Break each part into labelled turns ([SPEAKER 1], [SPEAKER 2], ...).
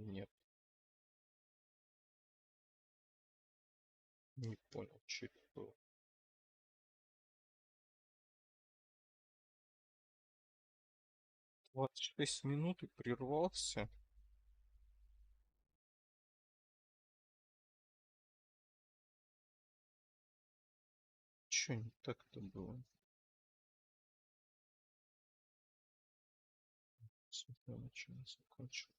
[SPEAKER 1] Нет, не понял, что это было. 26 минут и прервался. Что не так-то было? Смотрим, ничего не закончил.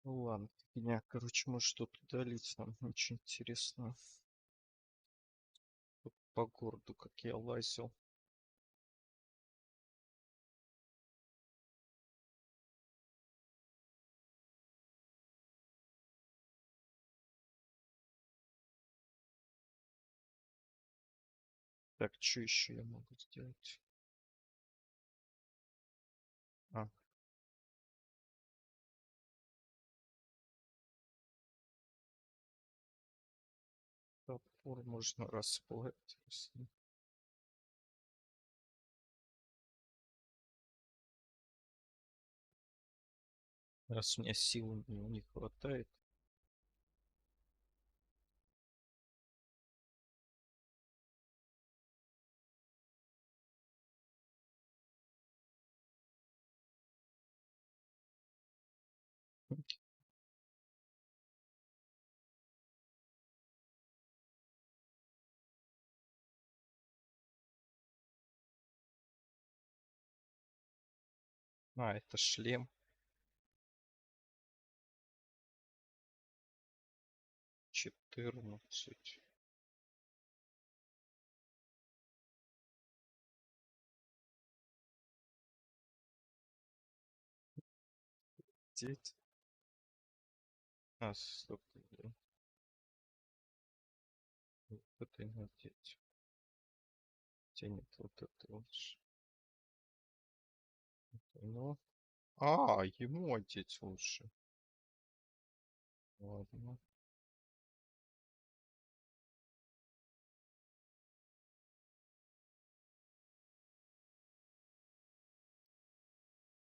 [SPEAKER 1] Ну ладно, фигня. Короче, может что-то удалить нам. Очень интересно. Тут по городу, как я лазил. Так, что еще я могу сделать? А, топор можно расплавить. Раз у меня сил не хватает. А, это шлем. 14. Деть. А, стоп, блин. Вот это и надеть. Тянет вот это лучше. Ну. А, ему одеть лучше. Ладно.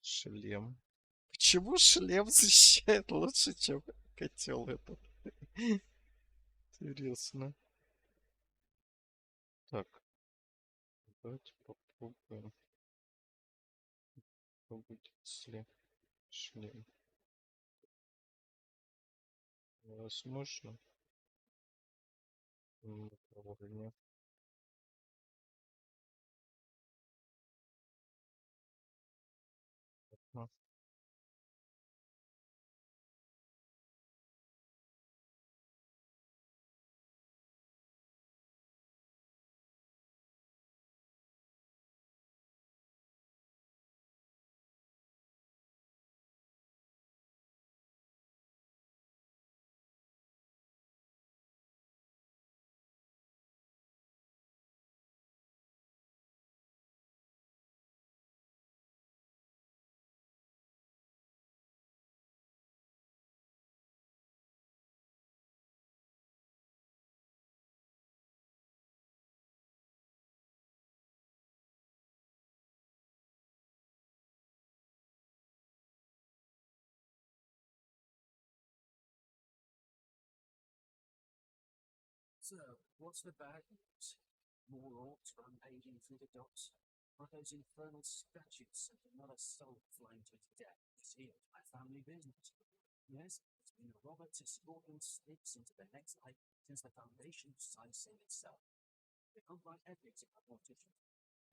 [SPEAKER 1] Шлем. Почему шлем защищает лучше, чем котел этот? Интересно. Так, давайте попробуем. Что будет, если шлем? Возможно. Уровня. А,
[SPEAKER 2] So, what's the bad news? More orcs rampaging through the docks? Are those infernal statutes and another soul flying to its death sealed by family business? Yes, it's been a robber to Scotland slips into the next life since the foundation of Sicing itself. They can't write ethics if I'm mortician.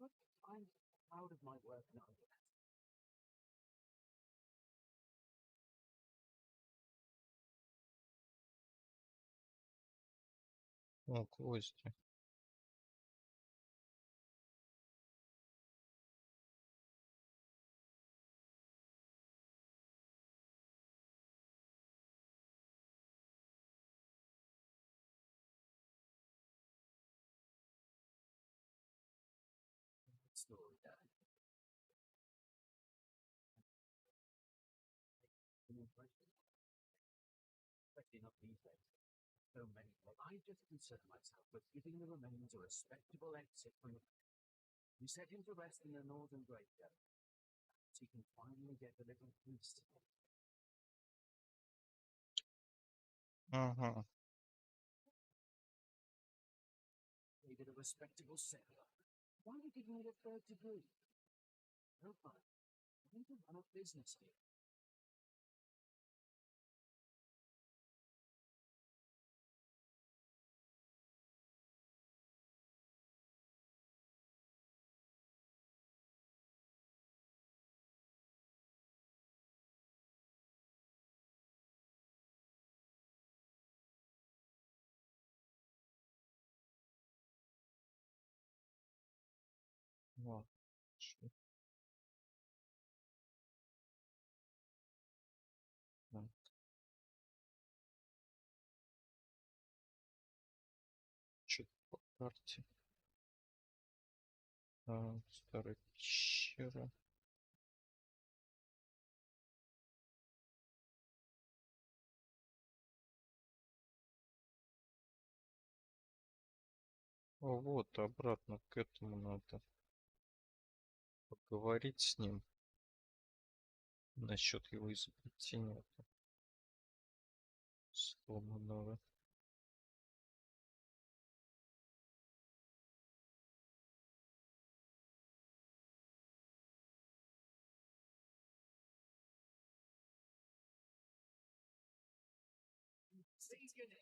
[SPEAKER 2] But I'm proud of my work now.
[SPEAKER 1] о, гвозди.
[SPEAKER 2] Story, Dad. So many. Well, I just concerned myself with giving the remains a respectable exit from the. We set him to rest in the northern graveyard, so he can finally get a little peace.
[SPEAKER 1] Ага.
[SPEAKER 2] Made it a respectable settler. Why are you giving it a third degree? No fun. I need to run a business here.
[SPEAKER 1] Вот. Чё там? Чё-то по карте. Старая пещера. О, вот, обратно к этому надо поговорить с ним насчет его изобретения сломанного.
[SPEAKER 2] See you there.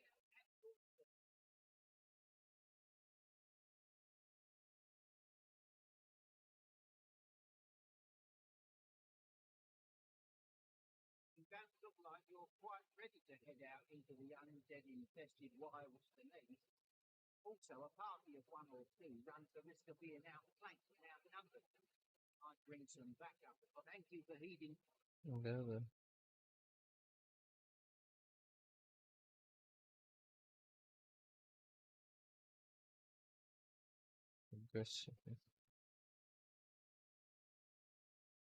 [SPEAKER 2] You don't look like you're quite ready to head out into the undead-infested wilds beneath. Also, a party of one or two runs the risk of being outflanked and outnumbered. I'd bring some backup, but thank you for heeding.
[SPEAKER 1] Да-да. Фига себе.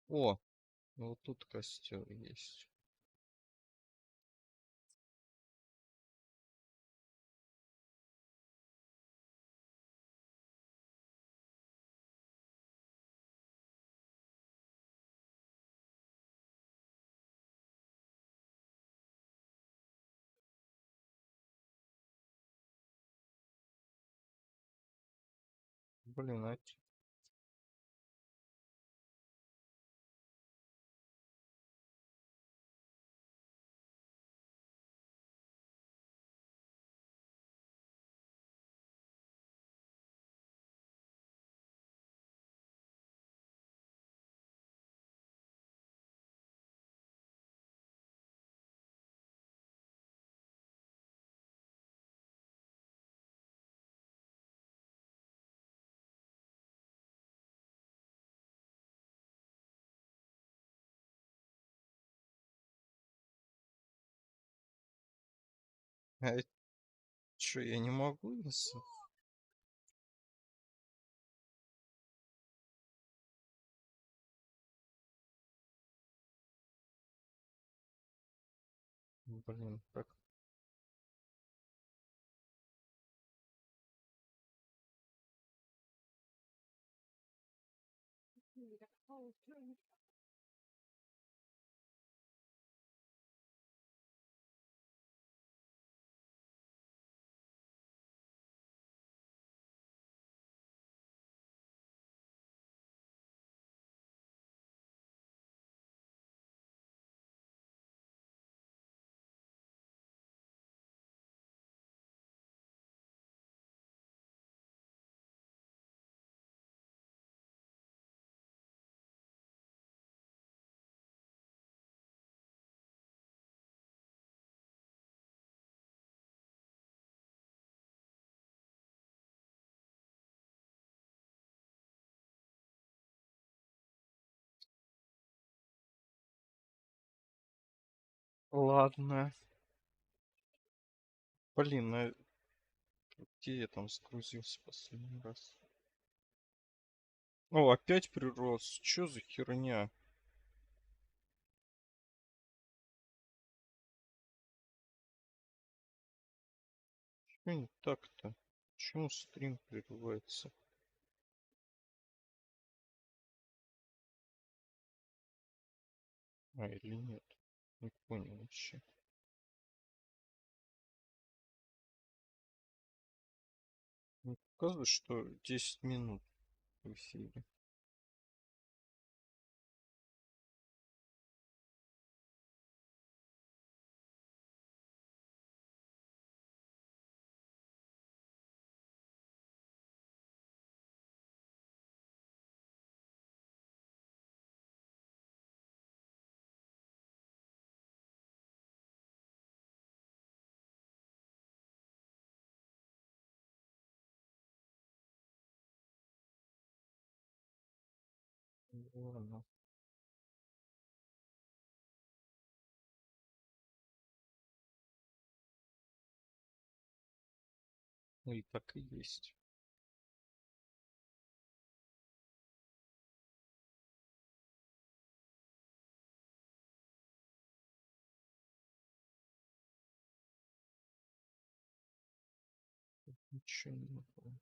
[SPEAKER 1] О, ну вот тут костер есть. Блин, а чё, я не могу, если... Блин, как... Ладно. Блин, а где я там сгрузился последний раз? О, опять прирос. Чё за херня? Что не так-то? Почему стрим прерывается? А, или нет? Не понял вообще. Мне показывает, что 10 минут в эфире. Ну, ладно. Ну и так и есть. Ничего не могу.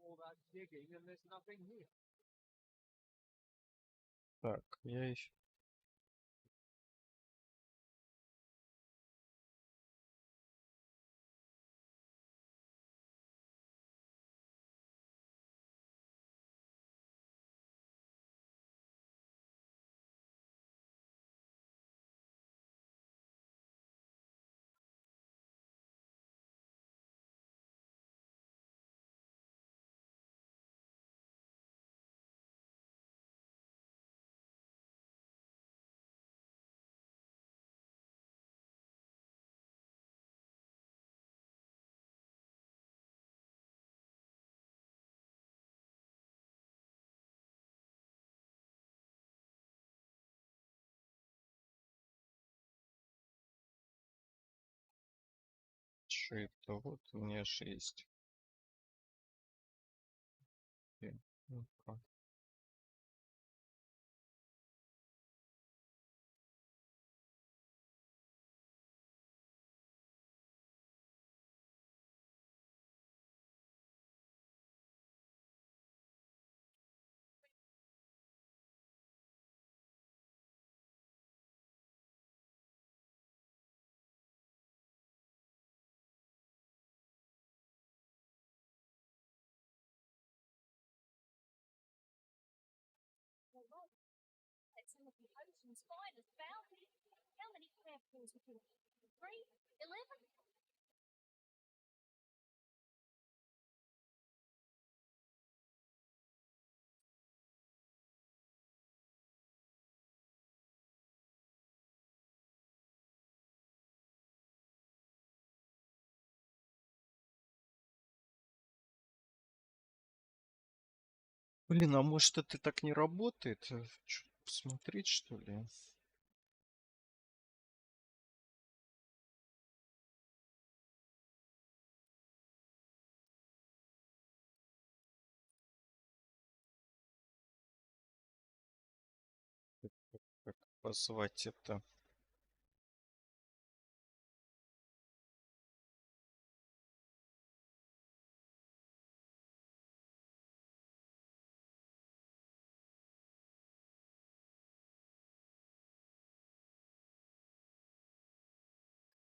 [SPEAKER 2] All that digging and there's nothing here.
[SPEAKER 1] Так, я еще... Что это? Вот у меня же есть. Ну-ка.
[SPEAKER 2] That's some of the ocean's finest bounty. How many crab claws we talking? 3? 11?
[SPEAKER 1] Блин, а может это так не работает? Чё, посмотреть, что ли? Как позвать это?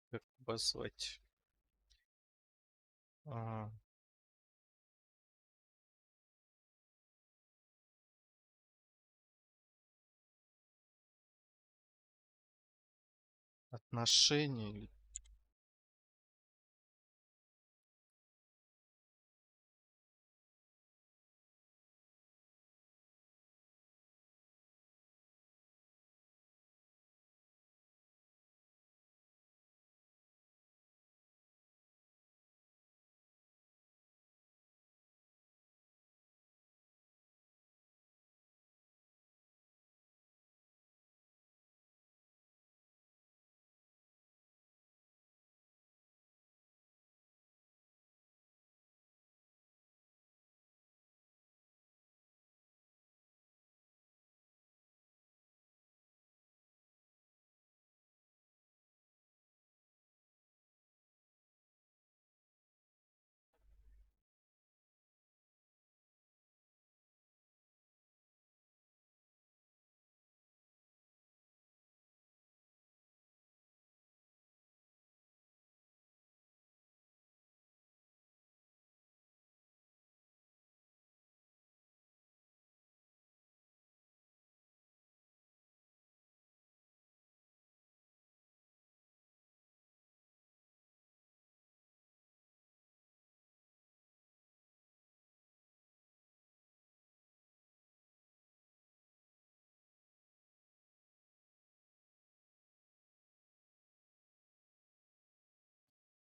[SPEAKER 1] Как позвать? А, отношения или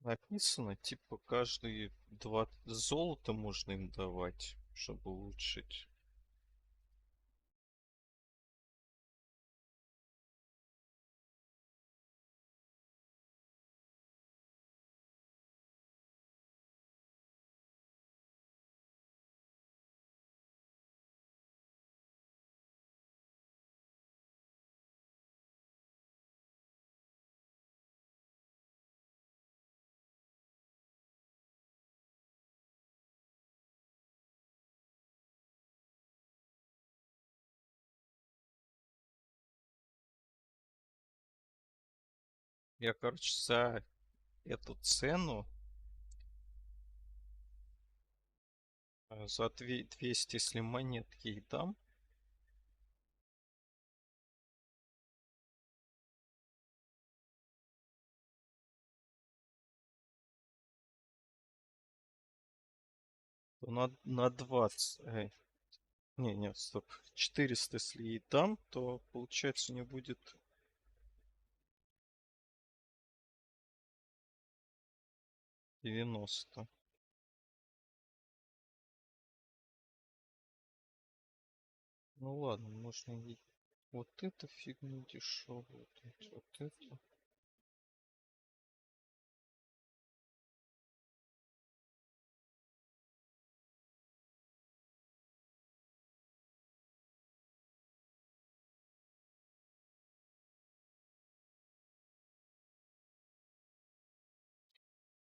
[SPEAKER 1] написано, типа каждые 2 золота можно им давать, чтобы улучшить. Я, короче, за эту цену, за 200, если монет ей дам, то на 20, не, стоп, 400, если ей дам, то получается не будет 90. Ну ладно, можно ей вот эту фигню дешевую, вот эту.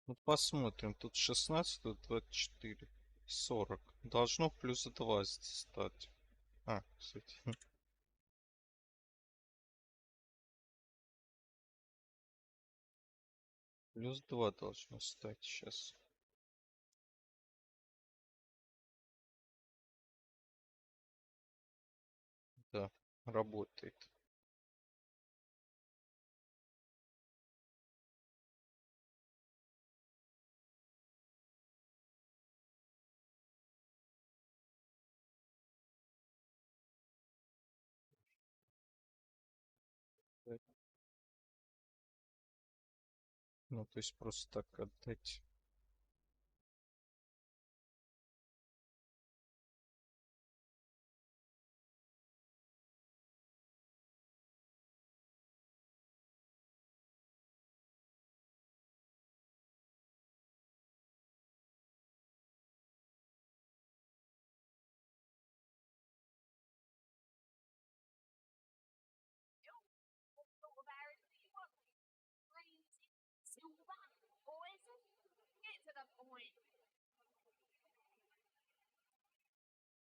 [SPEAKER 1] Ну посмотрим, тут 16, тут 24, 40. Должно плюс 2 стать. А, кстати, плюс 2 должно стать сейчас. Да, работает. Да. Ну, то есть просто так отдать.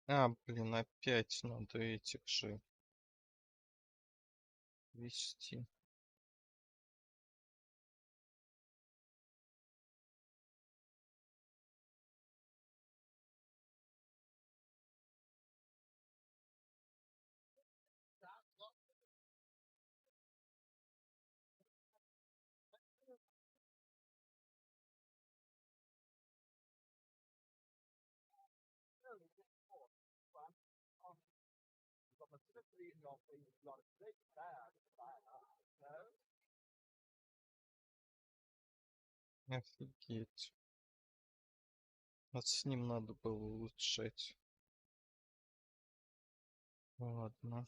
[SPEAKER 1] А, блин, опять надо этих же вести. Офигеть. Вот с ним надо было улучшать. Ладно.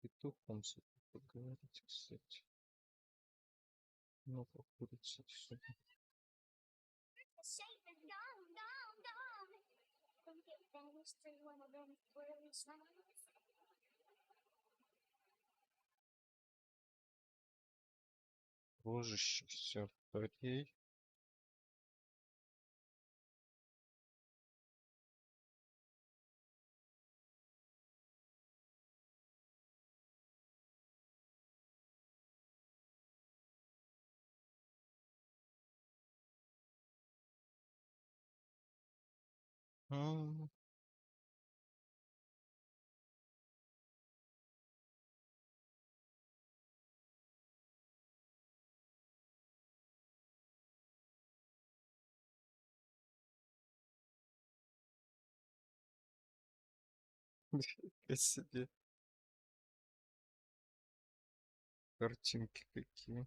[SPEAKER 1] Петухом с этим поговорить, кстати. Ну, курица отсюда. Божище, все, парей. М, Нифига себе. Картинки какие.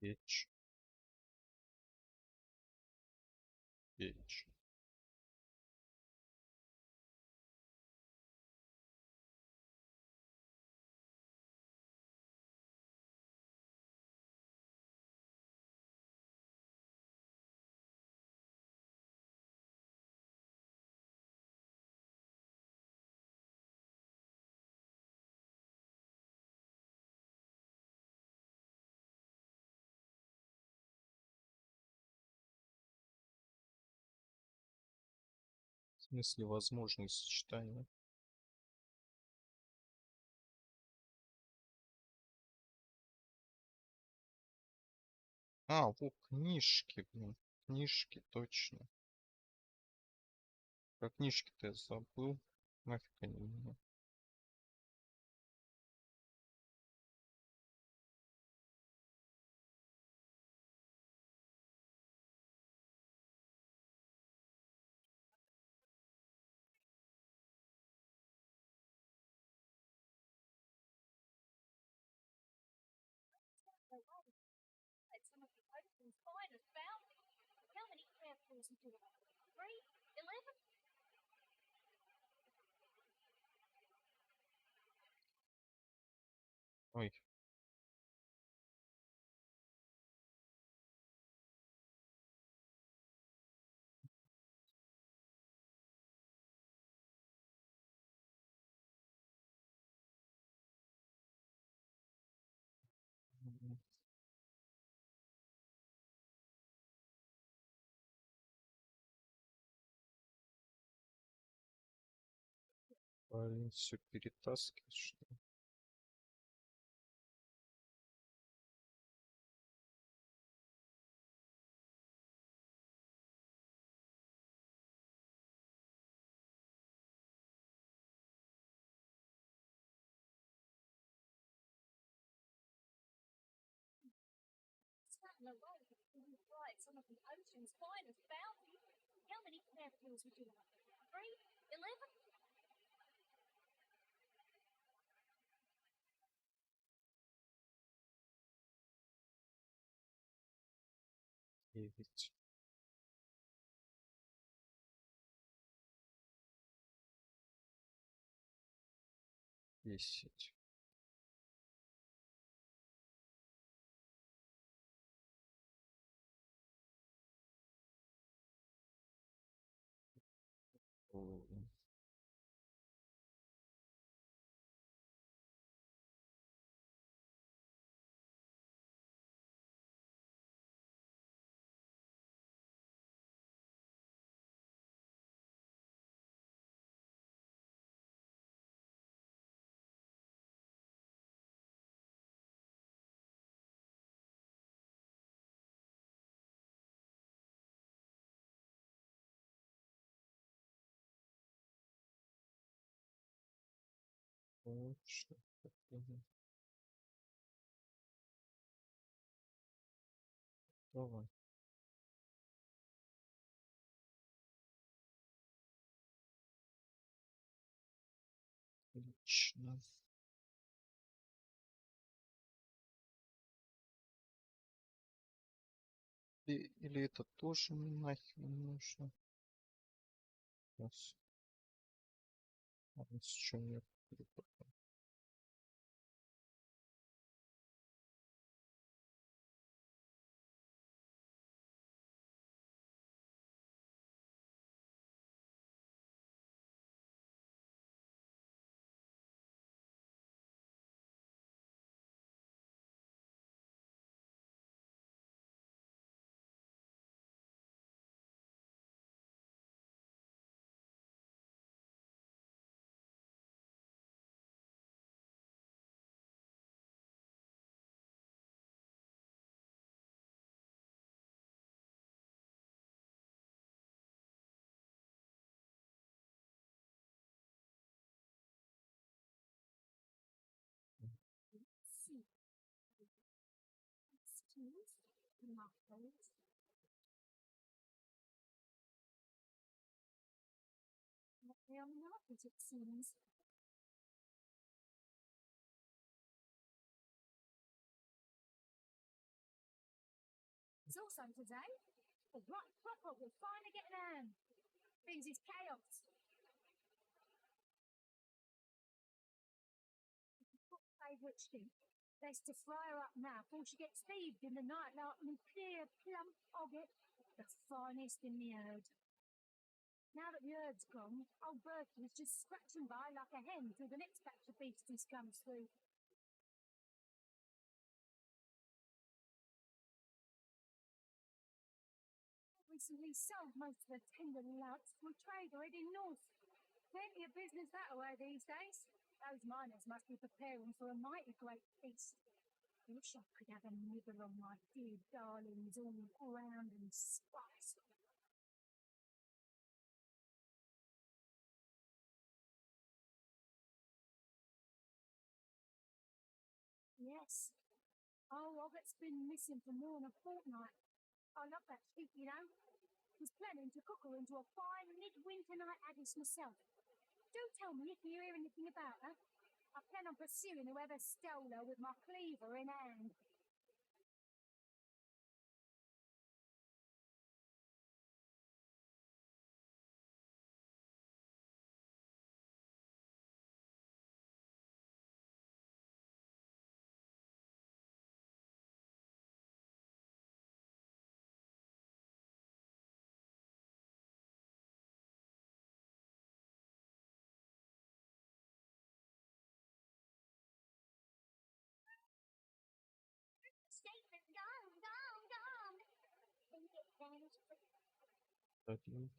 [SPEAKER 1] Печь, печь. В смысле, возможные сочетания. А, вот книжки, блин. Книжки, точно. Про книжки-то я забыл. Нафиг они мне. Ой. Блин, все перетаскивать, что ли?
[SPEAKER 2] No way, you fried some of the ocean's finest bounty. How many capsules would you like? 3? 11?
[SPEAKER 1] Девять. 10. О, вот что такое. Давай. Отлично. Или это тоже нахер не нужно? Сейчас. А вот с чем я перепутал?
[SPEAKER 2] See, stews, muffins, they are not, it seems. It's also today, a right proper will finally get an hand. Things is chaos. Favourite thing. Best to fry her up now before she gets thieved in the night like me clear plump ogget, the finest in the herd. Now that the herd's gone, old Bertie is just scratching by like a hen till the next batch of beasties comes through. Recently sold most of the tender louts to a trader heading north. Plenty of business that way these days. Those miners must be preparing for a mighty great feast. Wish I could have a nibble on my dear darlings all ground and spiced. Yes. Oh, Robert's been missing for more than a fortnight. I love that sheep, you know. Was planning to cook her into a fine midwinter night haggis myself. Do tell me if you hear anything about her. I plan on pursuing whoever stole her with my cleaver in hand. Statement, gone. Think it vanished.
[SPEAKER 1] Один.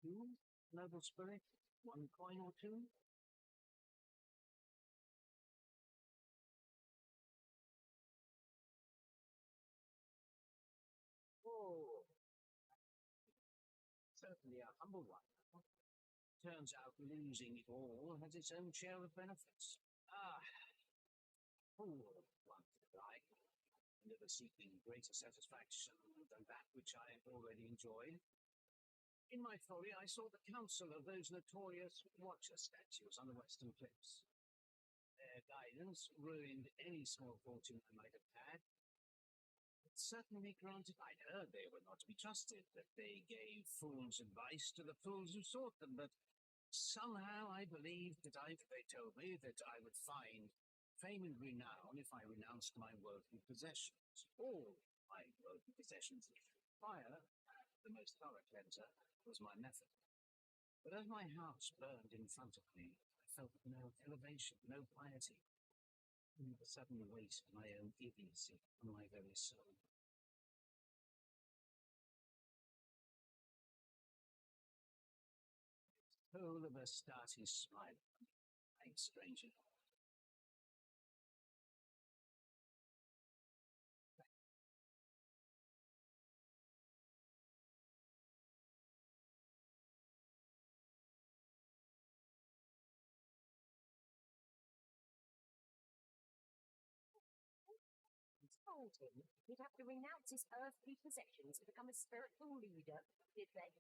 [SPEAKER 2] You, noble spirit, one coin or two? Oh, certainly a humble one. Turns out losing it all has its own share of benefits. Ah, fool one could like, never seeking greater satisfaction than that which I already enjoyed. In my folly, I saw the counsel of those notorious watcher statues on the western cliffs. Their guidance ruined any small fortune I might have had. It certainly granted I'd heard they were not to be trusted, that they gave fool's advice to the fools who sought them, but somehow I believed that they told me that I would find fame and renown if I renounced my worldly possessions, all my worldly possessions. Fire, the most thorough cleanser, was my method. But as my house burned in front of me, I felt no elevation, no piety, only the sudden waste of my own idiocy on my very soul. Soul of Astarte smiled at me, ain't strange enough.
[SPEAKER 3] Told him he'd have to renounce his earthly possessions to become a spiritual leader, did they?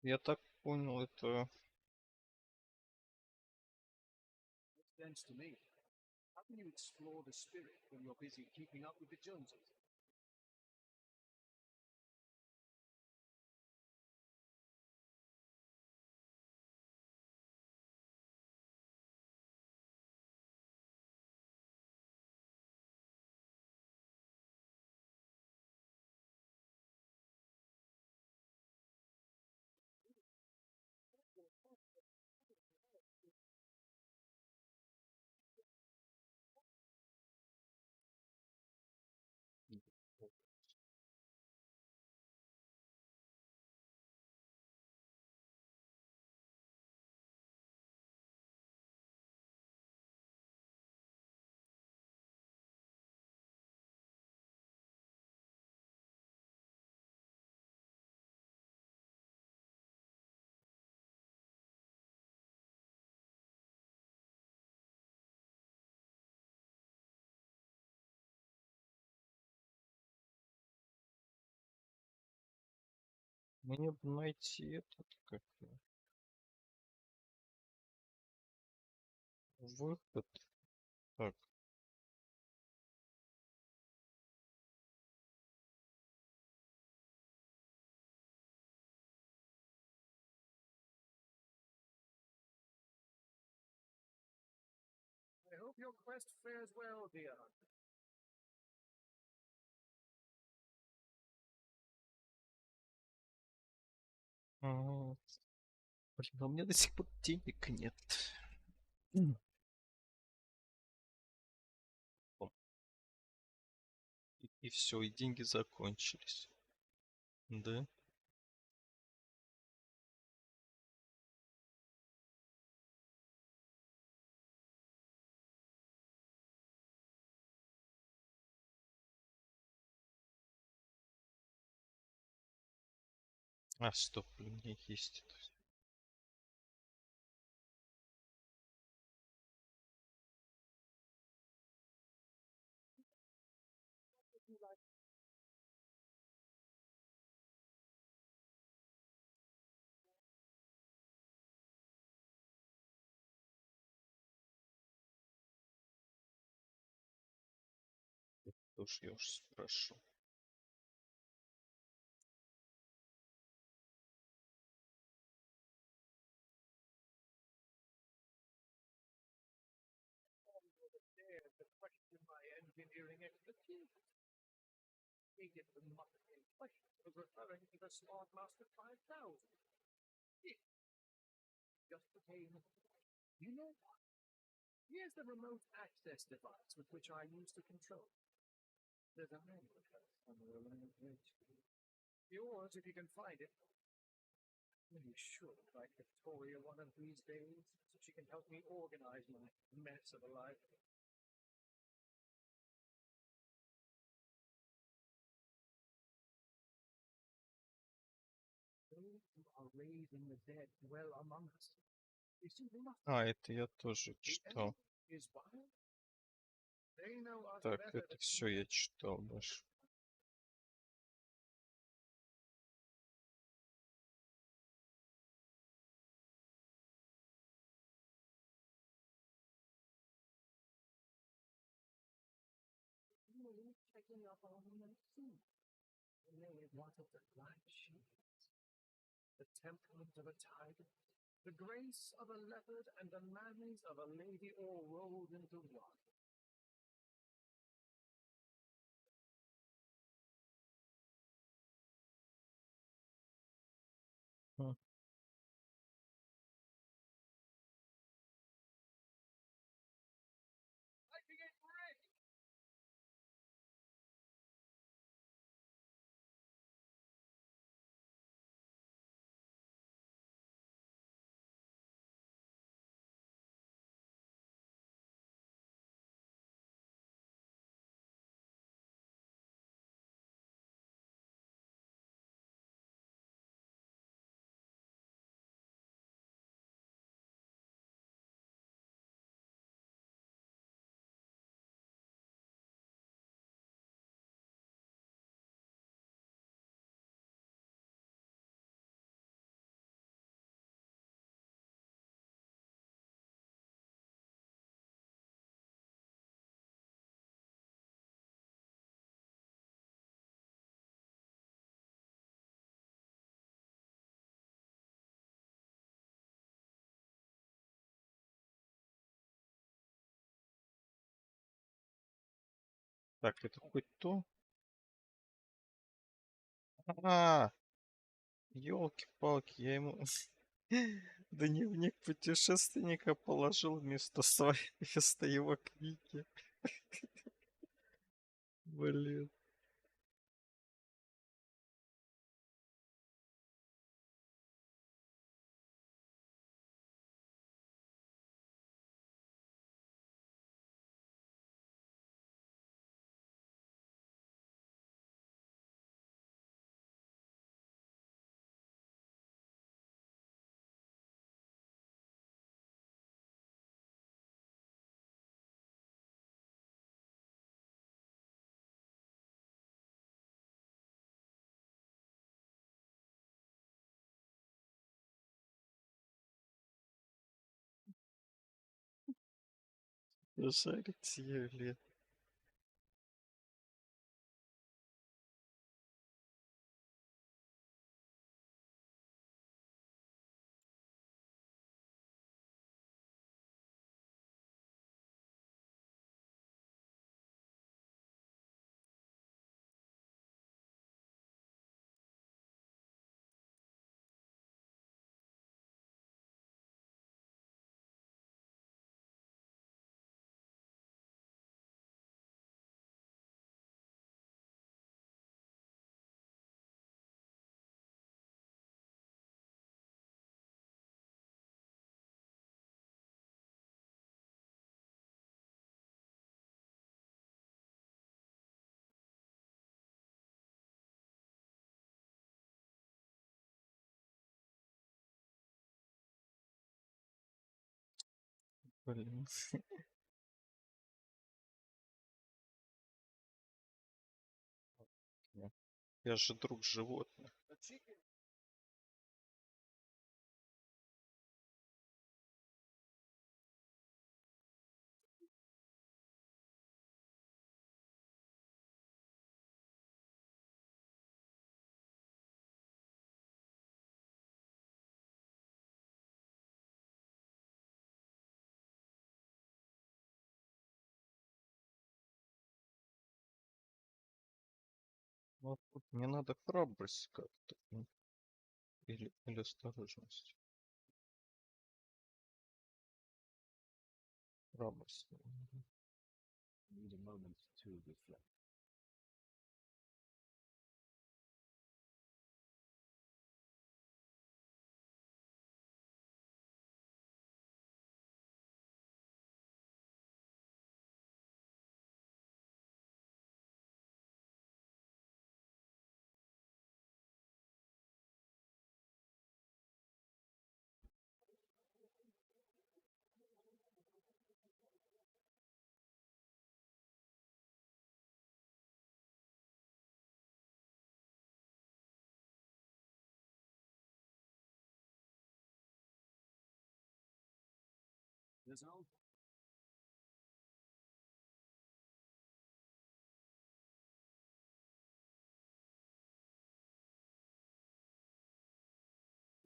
[SPEAKER 1] Я так понял, это...
[SPEAKER 2] Makes sense to me. How can you explore the spirit when you're busy keeping up with the Joneses?
[SPEAKER 1] Мне бы найти этот, как выход. Так,
[SPEAKER 2] I hope your quest fares well, dear hunter.
[SPEAKER 1] блин, а у меня до сих пор денег нет. О, и все, и деньги закончились. Да? А, стоп, у меня есть это. Тоже я уж спрошу.
[SPEAKER 2] Dared to question my engineering expertise. Idiot the muppet in question was referring to the Smart Master 5000. It just became, you know what? Here's the remote access device with which I use to control. There's a manual on the remote page. Yours, if you can find it. You should write Victoria one of these days, so she can help me organize my mess of a life. Those who are raising the dead dwell among us. You see, they must
[SPEAKER 1] А, это я тоже
[SPEAKER 2] the
[SPEAKER 1] читал.
[SPEAKER 2] enemy is wild. They know us
[SPEAKER 1] Так,
[SPEAKER 2] better
[SPEAKER 1] это
[SPEAKER 2] than
[SPEAKER 1] все я читал даже.
[SPEAKER 2] you taking up on the sea. And they wanted the black sheep, the temperament of a tiger, the grace of a leopard, and the manners of a lady all rolled into one.
[SPEAKER 1] М. Так, это хоть то? А, елки-палки, я ему дневник путешественника положил вместо своей, вместо его книги. Блин. Жарить Юлия. Блин. Я же друг животных. Вот тут мне надо храбрость как-то. Или осторожность. Храбрость.
[SPEAKER 2] Need a moment to reflect. There's an old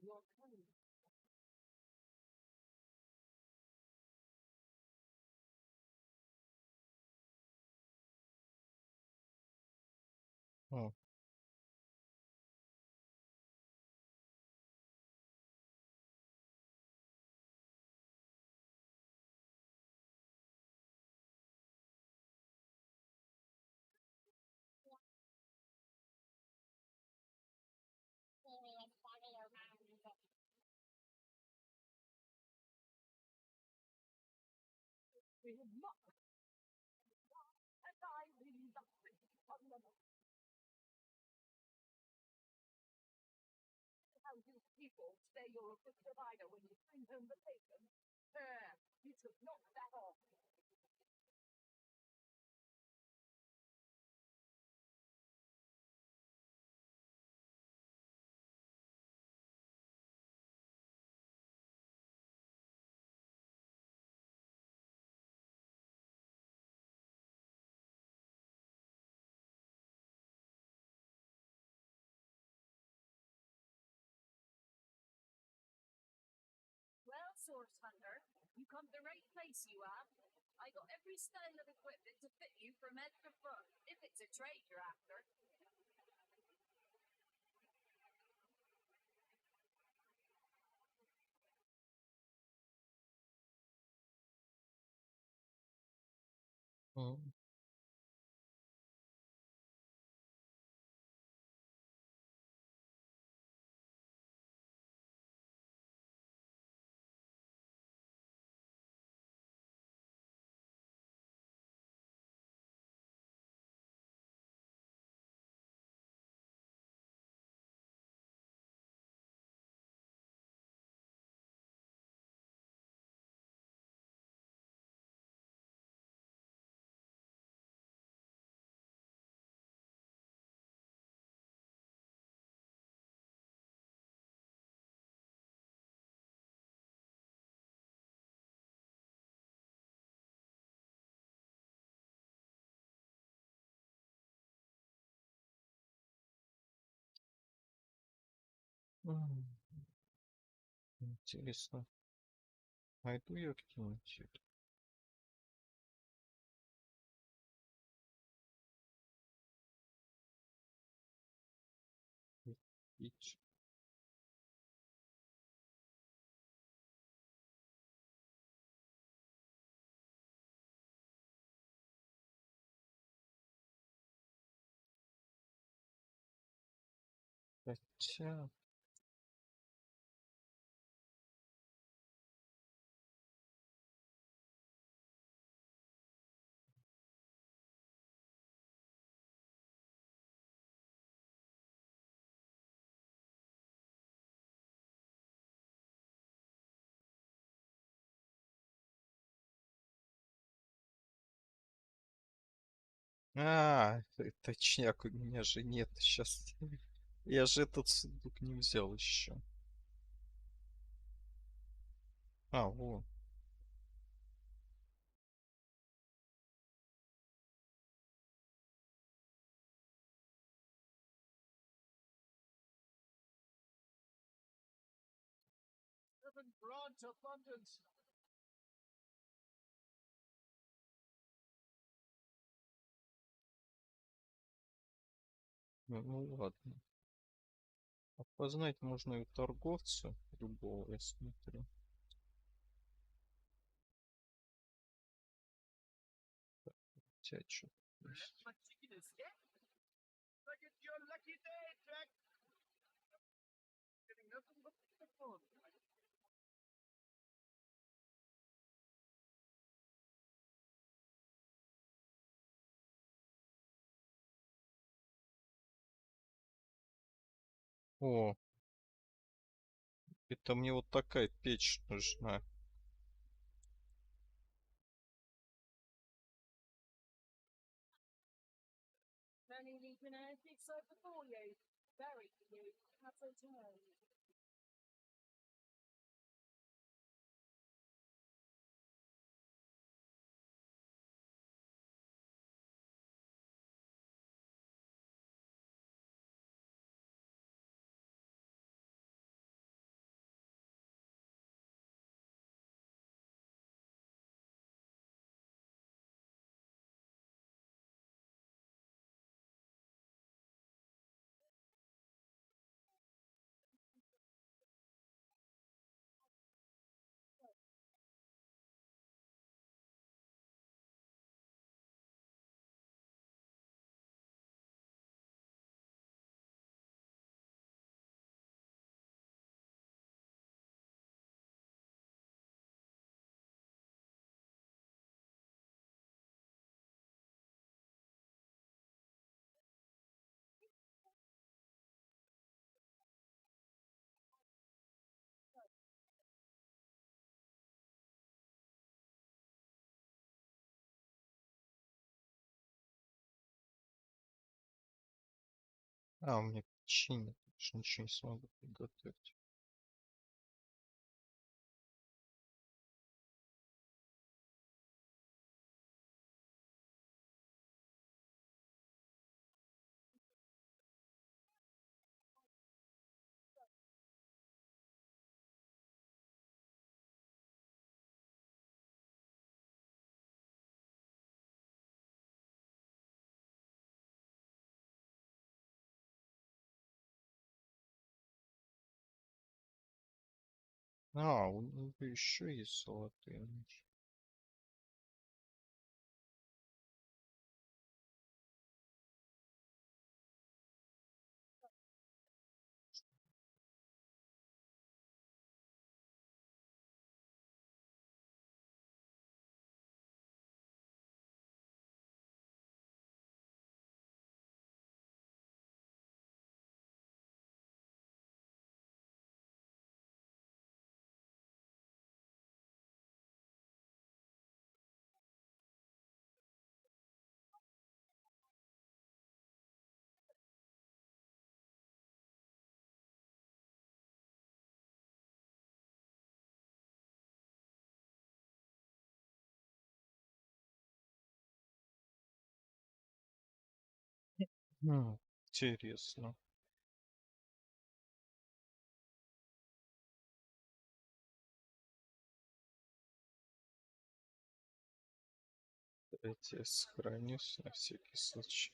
[SPEAKER 2] You're coming.
[SPEAKER 1] О,
[SPEAKER 3] We have not, and I really love it. How you people say you're a good provider when you bring home the bacon. You should knock that off. Well, Source Hunter, you come to the right place, you have. I got every style of equipment to fit you from head to foot, if it's a trade you're after.
[SPEAKER 1] м, м. Интересно. Найду я где-нибудь это? Пить. Хотя... Точняк, у меня же нет сейчас. Я же этот сундук не взял еще. Вот.
[SPEAKER 2] heaven grant abundance.
[SPEAKER 1] Ну ладно. Опознать можно и у торговца любого, я смотрю. У тебя что есть? О, это мне вот такая печь нужна.
[SPEAKER 3] Many leaping and so before you. Very you. Have a turn.
[SPEAKER 1] А, у меня печенье, больше ничего не смогу приготовить. А, у него еще есть золотые ножи. Интересно. Давайте я сохранюсь на всякий случай.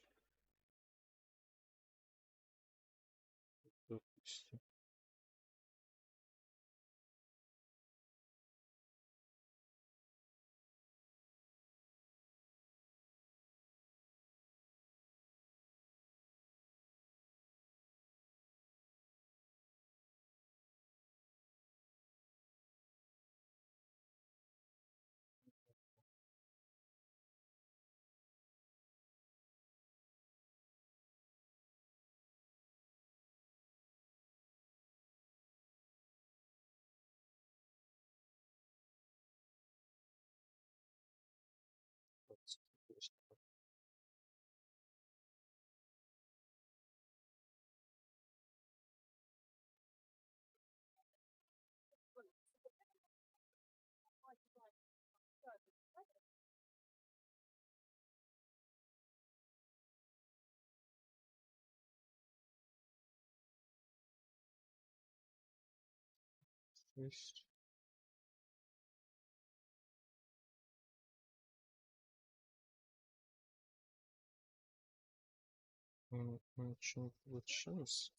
[SPEAKER 1] Допустим. Шесть. Ничего не получилось.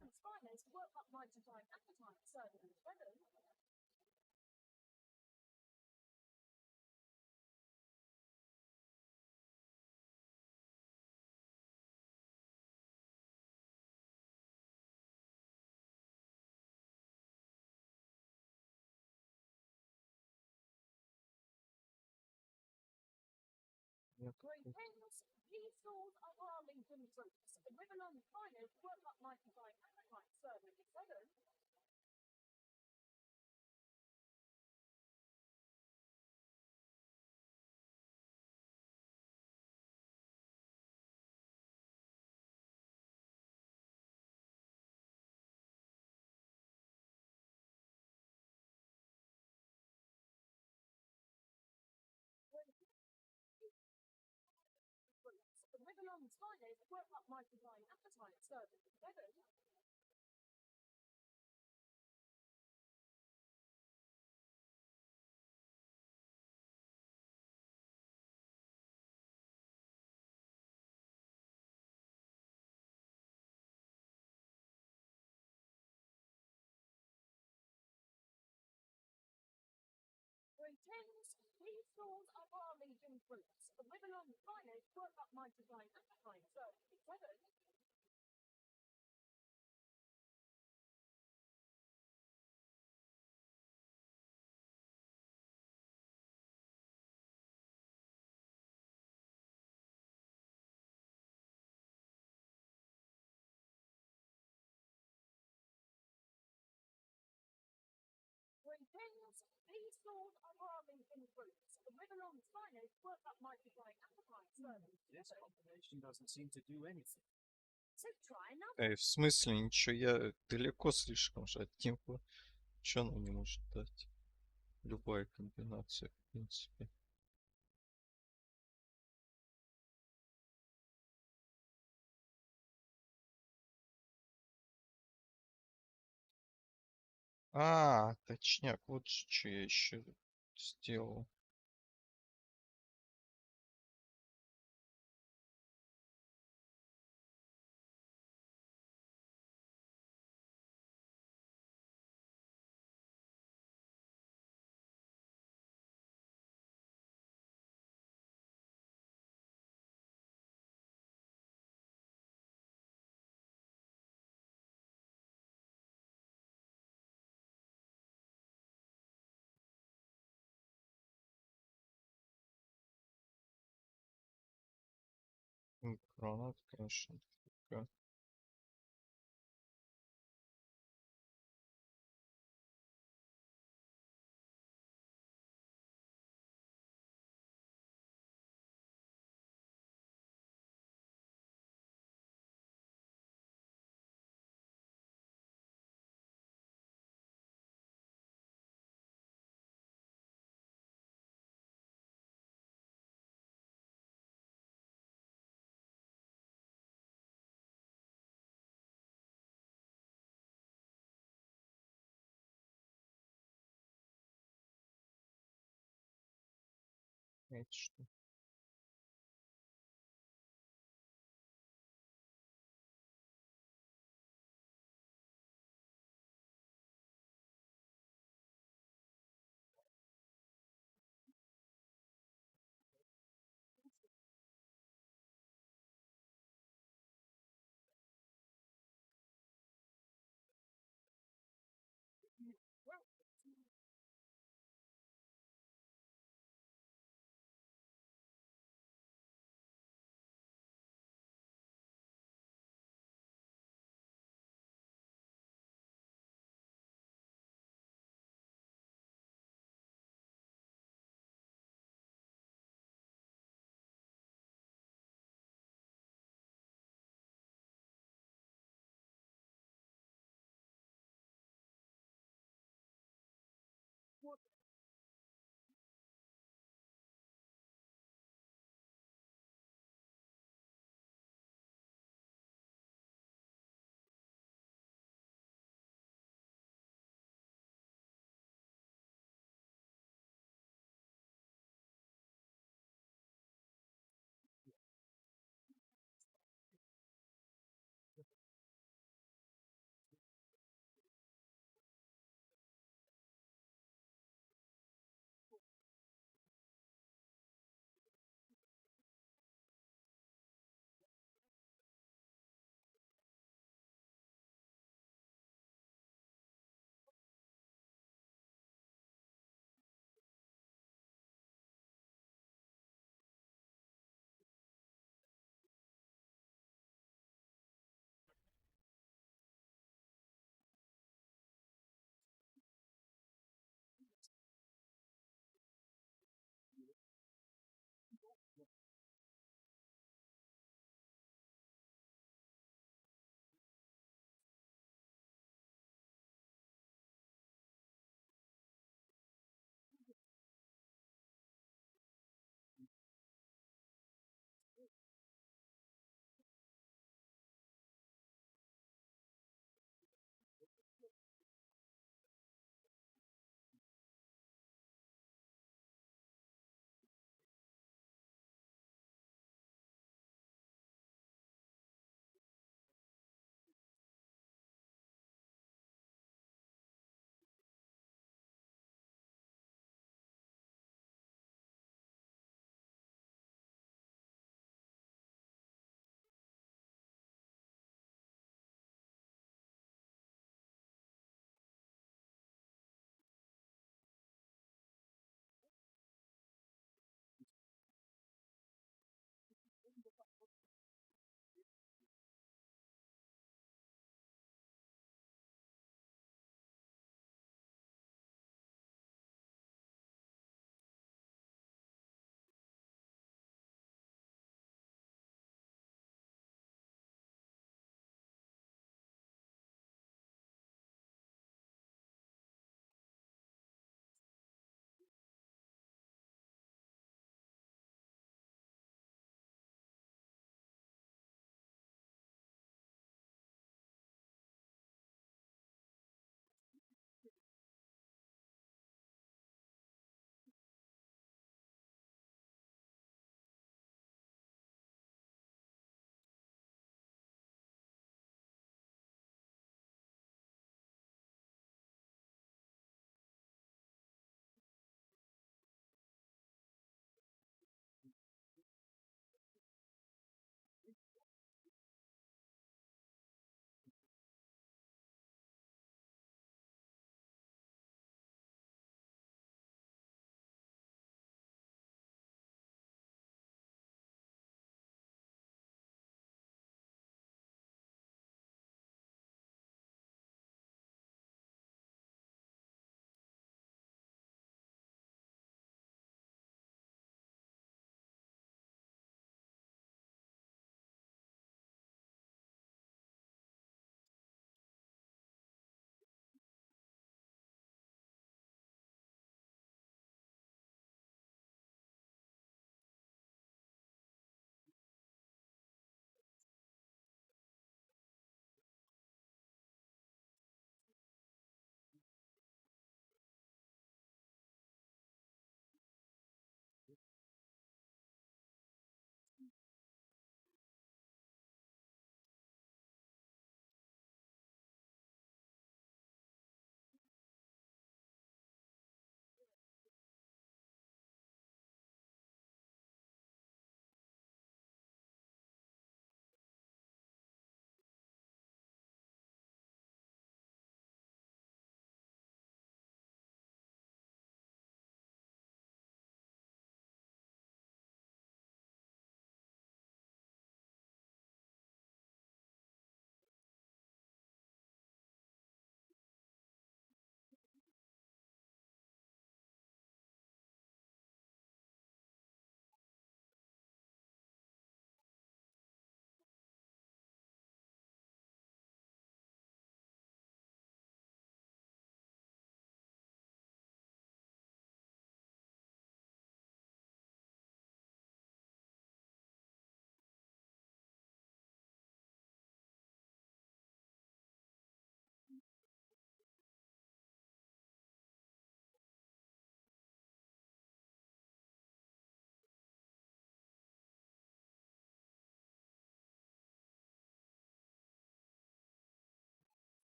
[SPEAKER 3] Spiders work up my divine appetite, serving as weapons.
[SPEAKER 1] Нет.
[SPEAKER 3] Greetings, these souls are Arlington troops. The ribbon on spiders work up my divine appetite, serving as weapons. The ribbon on spiders work up my divine appetite, serving as weapons. Greetings, these souls are Arlington troops. The ribbon on spiders work up my divine appetite, serving as weapons. Greetings, these souls are Arlington troops. The ribbon on spiders work up my divine appetite, serving as
[SPEAKER 2] This
[SPEAKER 3] weapons.
[SPEAKER 2] combination doesn't seem to do anything.
[SPEAKER 3] So try another.
[SPEAKER 1] В смысле ничего? Я далеко слишком же от него. Что она не может дать? Любая комбинация, в принципе. Точняк, вот же что я еще сделал. Гранат, конечно, фига. Это что?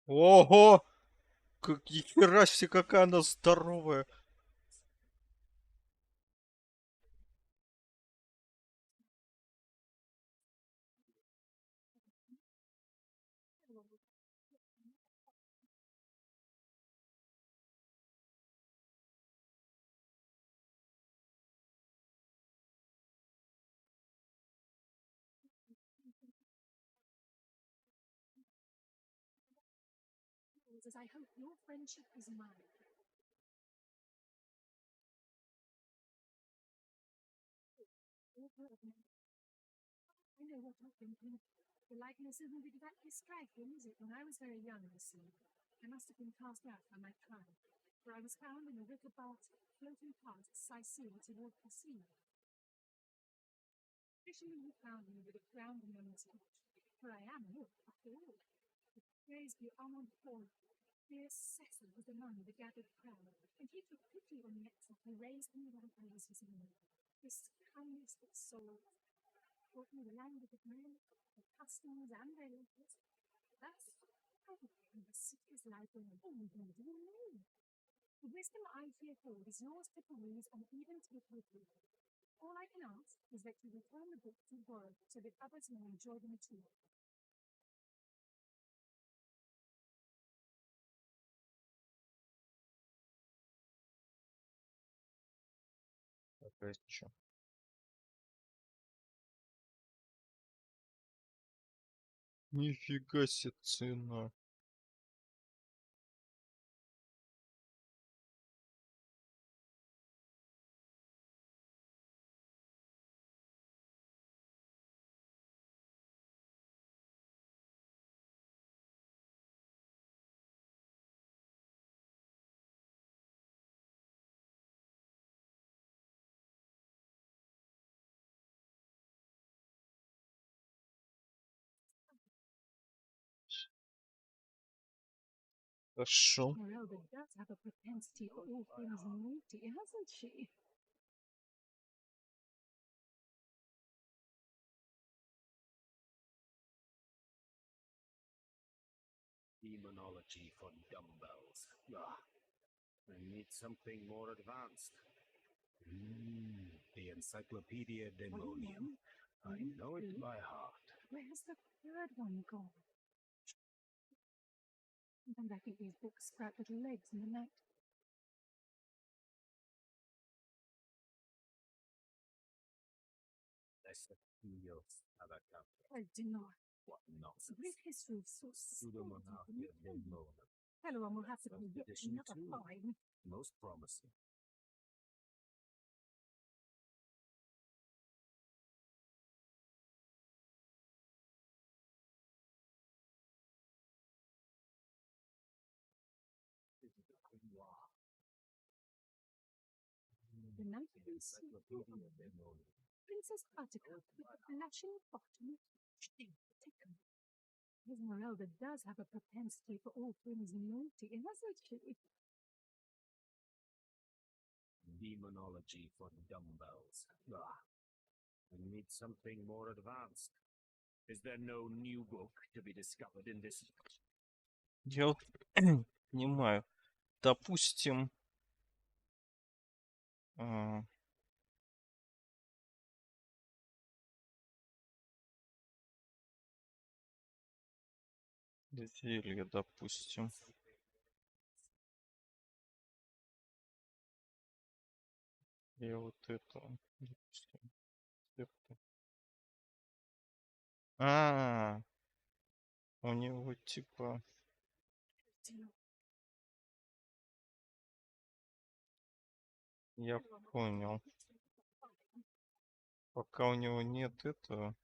[SPEAKER 1] Ого! Как нихера себе, какая она здоровая.
[SPEAKER 3] As I hope your friendship is mine. I know what you're thinking. The likeness isn't exactly striking, is it? When I was very young, you see, I must have been cast out by my tribe, for I was found in a river Baltic, floating past Sicily toward the sea. Officially, you found me with a crown on my moustache, for I am a wolf, after all. But praise be honored for fierce Cecil was among the gathered crowd, and he took pity on the exile who raised me while I was his own. This kindness of soul taught me the language of men, their customs and their laws. Thus, I became the city's librarian. Oh, what do you mean? The wisdom I here hold is yours to peruse and even take with you. All I can ask is that you return the books you borrowed so that others may enjoy them too.
[SPEAKER 1] Опять чё? Нифига себе цена. Хорошо.
[SPEAKER 3] Esmeralda does have a propensity for all things naughty, hasn't she?
[SPEAKER 2] Demonology for dumbbells. Ah, I need something more advanced. The Encyclopedia Demonium. I know it by heart.
[SPEAKER 3] Where's the third one gone? Sometimes I think these books sprout little legs in the night. Cardinal.
[SPEAKER 2] What
[SPEAKER 3] A
[SPEAKER 2] nonsense.
[SPEAKER 3] brief history of sources.
[SPEAKER 2] Pseudomonarchia Demonium.
[SPEAKER 3] Fellow one will have to
[SPEAKER 2] First
[SPEAKER 3] pay yet
[SPEAKER 2] edition
[SPEAKER 3] another
[SPEAKER 2] too.
[SPEAKER 3] fine.
[SPEAKER 2] Most promising.
[SPEAKER 3] The night
[SPEAKER 2] Encyclopedia Demonium.
[SPEAKER 3] Princess Buttercup with the blushing bottom. Take her. Esmeralda does have a propensity for all things naughty, hasn't she?
[SPEAKER 2] Demonology for dumbbells. Ah, I need something more advanced. Is there no new book to be discovered in this?
[SPEAKER 1] Я вот понимаю. Допустим, а, зелье, допустим. И вот это, допустим. рецепты. А, у него типа... Я понял. Пока у него нет этого...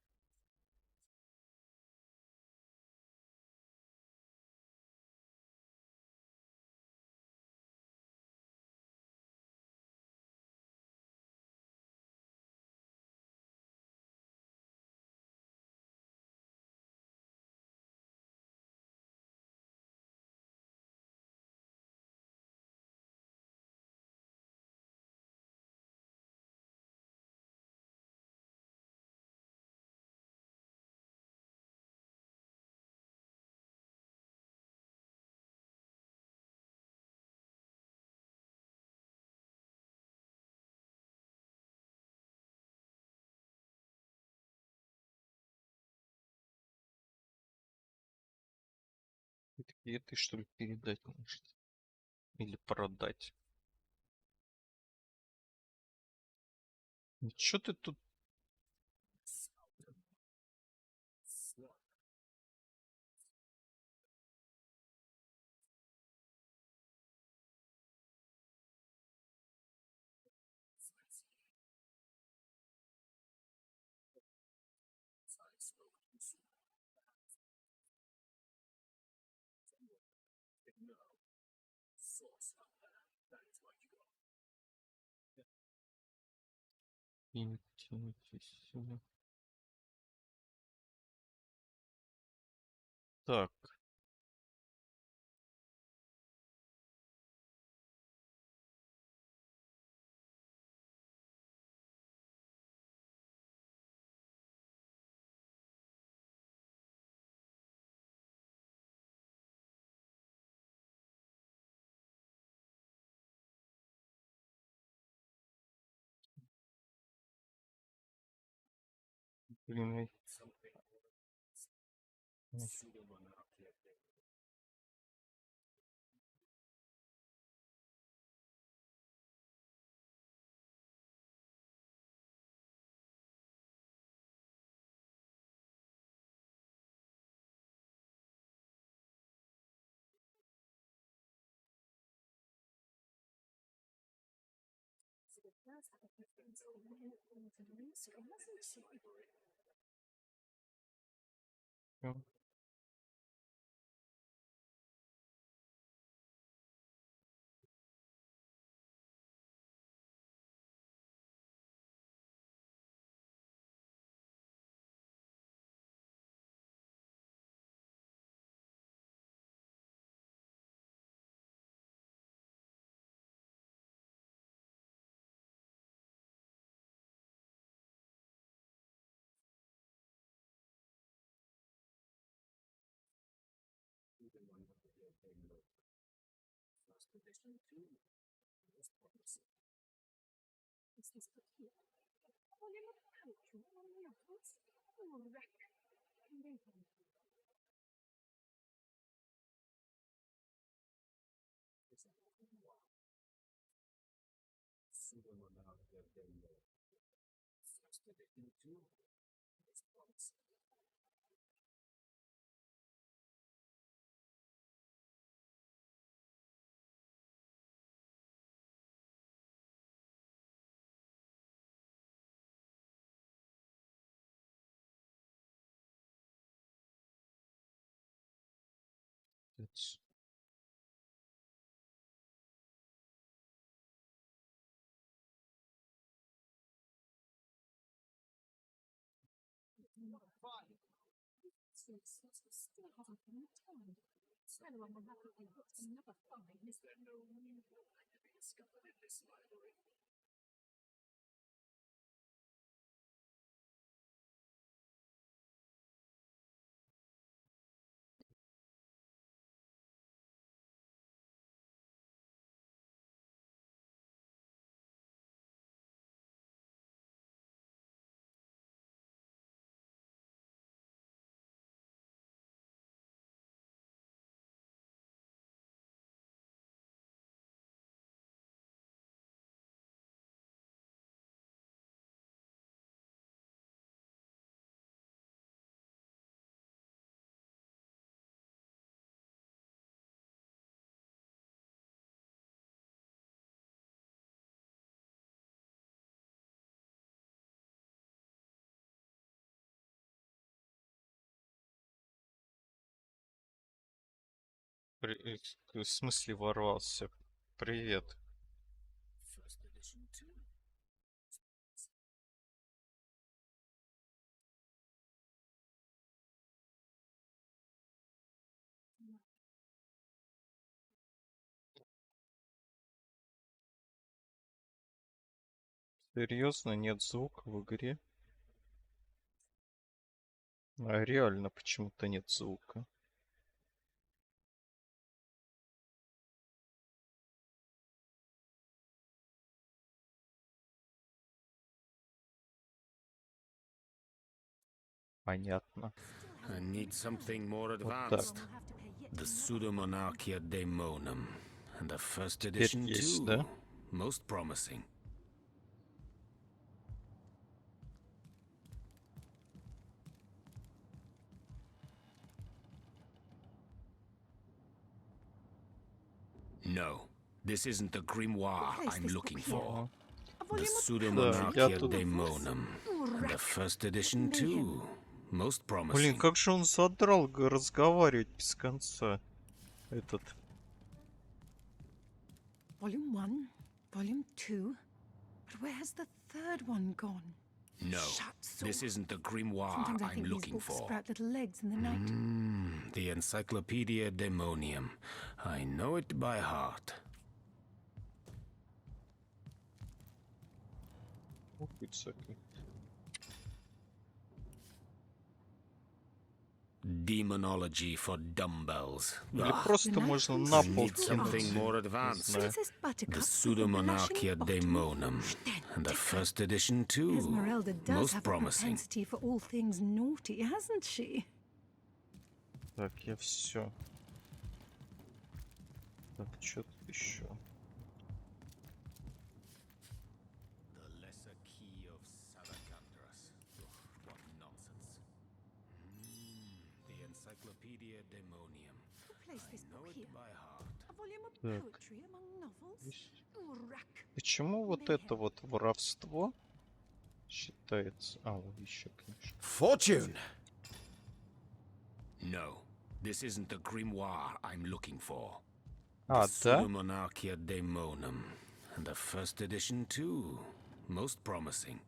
[SPEAKER 1] И этой, что ли, передать может? Или продать? Чё ты тут? Интересно. Так. Блин, ай. Всё.
[SPEAKER 3] Is this book here? Oh, you look out. Oh, no, what's oh, wreck.
[SPEAKER 1] Пиздец.
[SPEAKER 3] Still hasn't been returned. Anyone will have to be booked another 5 years.
[SPEAKER 1] В смысле ворвался? Привет. Серьезно, нет звука в игре? А реально почему-то нет звука. Понятно.
[SPEAKER 4] I need something more
[SPEAKER 1] Вот так.
[SPEAKER 4] advanced.
[SPEAKER 3] We'll have to pay yet
[SPEAKER 2] The Pseudomonarchia Daemonum, and the first
[SPEAKER 1] Теперь
[SPEAKER 2] edition
[SPEAKER 1] есть,
[SPEAKER 2] too.
[SPEAKER 1] да?
[SPEAKER 2] Most promising. No, this isn't the grimoire
[SPEAKER 4] Who placed
[SPEAKER 2] I'm
[SPEAKER 4] this
[SPEAKER 2] looking
[SPEAKER 4] book here?
[SPEAKER 2] for.
[SPEAKER 4] A
[SPEAKER 2] The
[SPEAKER 4] volume of
[SPEAKER 2] Pseudomonarchia
[SPEAKER 1] я тут-
[SPEAKER 2] Daemonum, and the first edition too. Most
[SPEAKER 1] Блин,
[SPEAKER 2] promising.
[SPEAKER 1] как же он задрал разговаривать без конца. Этот.
[SPEAKER 4] Volume 1, Volume 2. But where has the third one gone?
[SPEAKER 2] No,
[SPEAKER 4] Shatsu.
[SPEAKER 2] this isn't the grimoire
[SPEAKER 4] Sometimes I
[SPEAKER 2] I'm
[SPEAKER 4] think these
[SPEAKER 2] looking
[SPEAKER 4] books
[SPEAKER 2] for.
[SPEAKER 4] sprout little legs in the night.
[SPEAKER 2] The Encyclopedia Daemonium. I know it by heart. Demonology for dumbbells.
[SPEAKER 1] Или
[SPEAKER 2] Ugh,
[SPEAKER 1] просто можно на пол
[SPEAKER 2] need something
[SPEAKER 1] кинуть.
[SPEAKER 2] more
[SPEAKER 1] Не
[SPEAKER 2] advanced.
[SPEAKER 1] знаю.
[SPEAKER 4] Princess Buttercup
[SPEAKER 2] The
[SPEAKER 4] with the
[SPEAKER 2] Pseudomonarchia
[SPEAKER 4] blushing bottom.
[SPEAKER 2] Daemonum, and the first edition too.
[SPEAKER 4] Esmeralda does
[SPEAKER 2] Most
[SPEAKER 4] have a
[SPEAKER 2] promising.
[SPEAKER 4] propensity for all things naughty, hasn't she?
[SPEAKER 1] Так, я все. Так, что тут еще?
[SPEAKER 2] The lesser key of Salacandras. What nonsense. The Encyclopedia Daemonium.
[SPEAKER 4] Who placed this
[SPEAKER 2] I know
[SPEAKER 4] book
[SPEAKER 2] it
[SPEAKER 4] here?
[SPEAKER 2] by heart.
[SPEAKER 4] A volume of
[SPEAKER 1] Так.
[SPEAKER 4] poetry among novels?
[SPEAKER 1] Есть.
[SPEAKER 4] Urrak.
[SPEAKER 1] Почему вот это вот воровство считается? А, вот еще книжка.
[SPEAKER 5] Fortune!
[SPEAKER 2] No, this isn't the grimoire I'm looking for.
[SPEAKER 1] А,
[SPEAKER 2] The
[SPEAKER 1] да?
[SPEAKER 2] Pseudomonarchia Daemonum, and the first edition too. Most promising.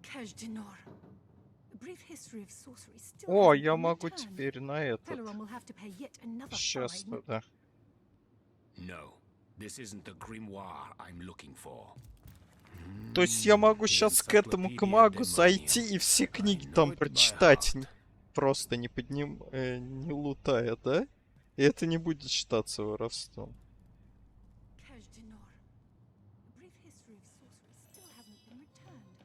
[SPEAKER 4] Kajdanor. A brief history of sorcery still
[SPEAKER 1] О,
[SPEAKER 4] hasn't
[SPEAKER 1] я
[SPEAKER 4] been
[SPEAKER 1] могу
[SPEAKER 4] returned.
[SPEAKER 1] теперь на этот.
[SPEAKER 4] Teleron will have to pay yet another
[SPEAKER 1] Сейчас,
[SPEAKER 4] fine.
[SPEAKER 1] да.
[SPEAKER 2] No, this isn't the grimoire I'm looking for.
[SPEAKER 1] То есть я могу сейчас к этому к магу зайти и все книги там прочитать, просто не не лутая, да? И это не будет считаться воровством.
[SPEAKER 4] Kajdanor. A brief history of sorcery still hasn't been returned.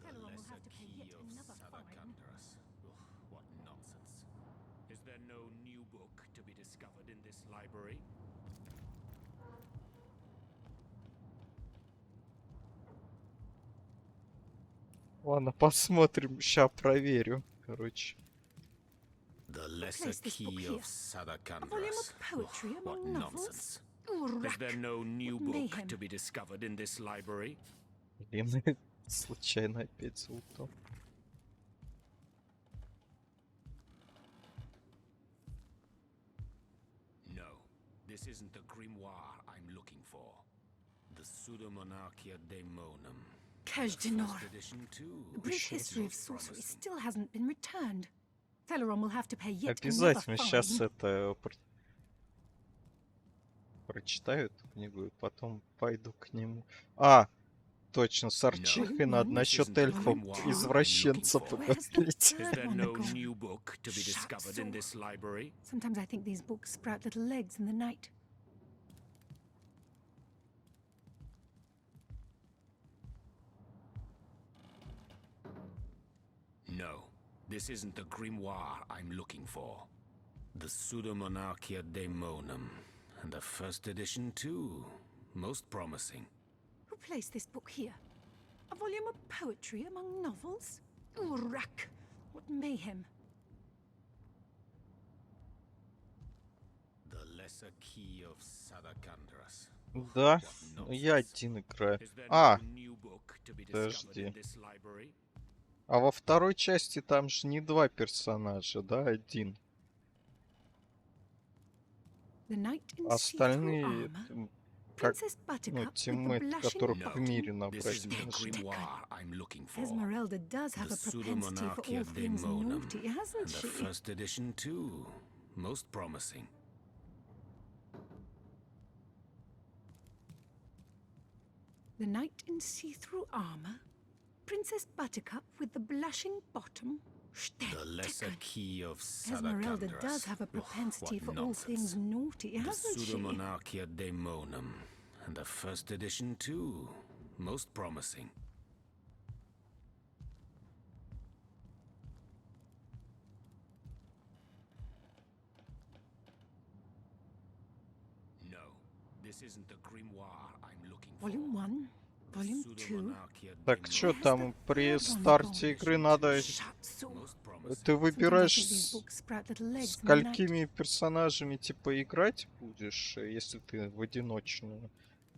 [SPEAKER 4] Teleron will have to pay yet another fine.
[SPEAKER 2] What nonsense. Is there no new book to be discovered in this library?
[SPEAKER 1] Ладно, посмотрим, ща проверю, короче.
[SPEAKER 2] The lesser
[SPEAKER 4] placed this book
[SPEAKER 2] key
[SPEAKER 4] here?
[SPEAKER 2] of
[SPEAKER 4] A volume
[SPEAKER 2] Sadakandras.
[SPEAKER 4] of poetry
[SPEAKER 2] What
[SPEAKER 4] among
[SPEAKER 2] nonsense.
[SPEAKER 4] novels?
[SPEAKER 2] Is there
[SPEAKER 4] Urrak.
[SPEAKER 2] no new
[SPEAKER 4] What
[SPEAKER 2] book
[SPEAKER 4] mayhem.
[SPEAKER 2] to be discovered in this library?
[SPEAKER 1] Блин, случайно опять залутал.
[SPEAKER 2] No, this isn't the grimoire I'm looking for. The Pseudomonarchia Daemonum.
[SPEAKER 4] Kajdanor.
[SPEAKER 2] First edition too.
[SPEAKER 4] A brief history of
[SPEAKER 2] Most
[SPEAKER 4] sorcery
[SPEAKER 2] promising.
[SPEAKER 4] still hasn't been returned. Teleron will have to pay yet another
[SPEAKER 1] Обязательно
[SPEAKER 4] fine.
[SPEAKER 1] сейчас это прочитаю эту книгу и потом пойду к нему. А, точно, с Арчихой надо насчет эльфов извращенца поговорить.
[SPEAKER 2] Is there no new book to be discovered in this library?
[SPEAKER 4] Sometimes I think these books sprout little legs in the night.
[SPEAKER 2] No, this isn't the grimoire I'm looking for. The Pseudomonarchia Daemonum, and the first edition too. Most promising.
[SPEAKER 4] Who placed this book here? A volume of poetry among novels? Urrak. What mayhem.
[SPEAKER 2] The lesser key of Sadakandras.
[SPEAKER 1] Да,
[SPEAKER 2] What
[SPEAKER 1] я
[SPEAKER 2] nonsense.
[SPEAKER 1] один играю.
[SPEAKER 2] Is there
[SPEAKER 1] А,
[SPEAKER 2] no new book to be discovered
[SPEAKER 1] подожди.
[SPEAKER 2] in this library?
[SPEAKER 1] А во второй части там же не два персонажа, да, один.
[SPEAKER 4] The knight in see-through
[SPEAKER 1] Остальные,
[SPEAKER 4] armor.
[SPEAKER 1] как,
[SPEAKER 4] Princess
[SPEAKER 1] ну,
[SPEAKER 4] Buttercup with the
[SPEAKER 1] тиммейт,
[SPEAKER 4] blushing
[SPEAKER 1] которых в
[SPEAKER 4] bottom.
[SPEAKER 1] мире
[SPEAKER 2] This
[SPEAKER 1] набрать
[SPEAKER 2] isn't the
[SPEAKER 1] можно.
[SPEAKER 2] grimoire I'm looking for.
[SPEAKER 4] Esmeralda does have
[SPEAKER 2] The
[SPEAKER 4] a propensity for all
[SPEAKER 2] Pseudomonarchia
[SPEAKER 4] things
[SPEAKER 2] Daemonum,
[SPEAKER 4] naughty, hasn't
[SPEAKER 2] and the
[SPEAKER 4] she?
[SPEAKER 2] first edition too. Most promising.
[SPEAKER 4] The knight in see-through armor. Princess Buttercup with the blushing bottom.
[SPEAKER 2] The lesser key of
[SPEAKER 4] Esmeralda
[SPEAKER 2] Sadakandras.
[SPEAKER 4] does have a propensity
[SPEAKER 2] What
[SPEAKER 4] for all
[SPEAKER 2] nonsense.
[SPEAKER 4] things naughty,
[SPEAKER 2] The
[SPEAKER 4] hasn't she?
[SPEAKER 2] Pseudomonarchia Daemonum, and the first edition too. Most promising.
[SPEAKER 4] Volume 1, Volume 2.
[SPEAKER 1] Так, что там при старте игры надо... Ты выбираешь, с сколькими персонажами, типа, играть будешь, если ты в одиночную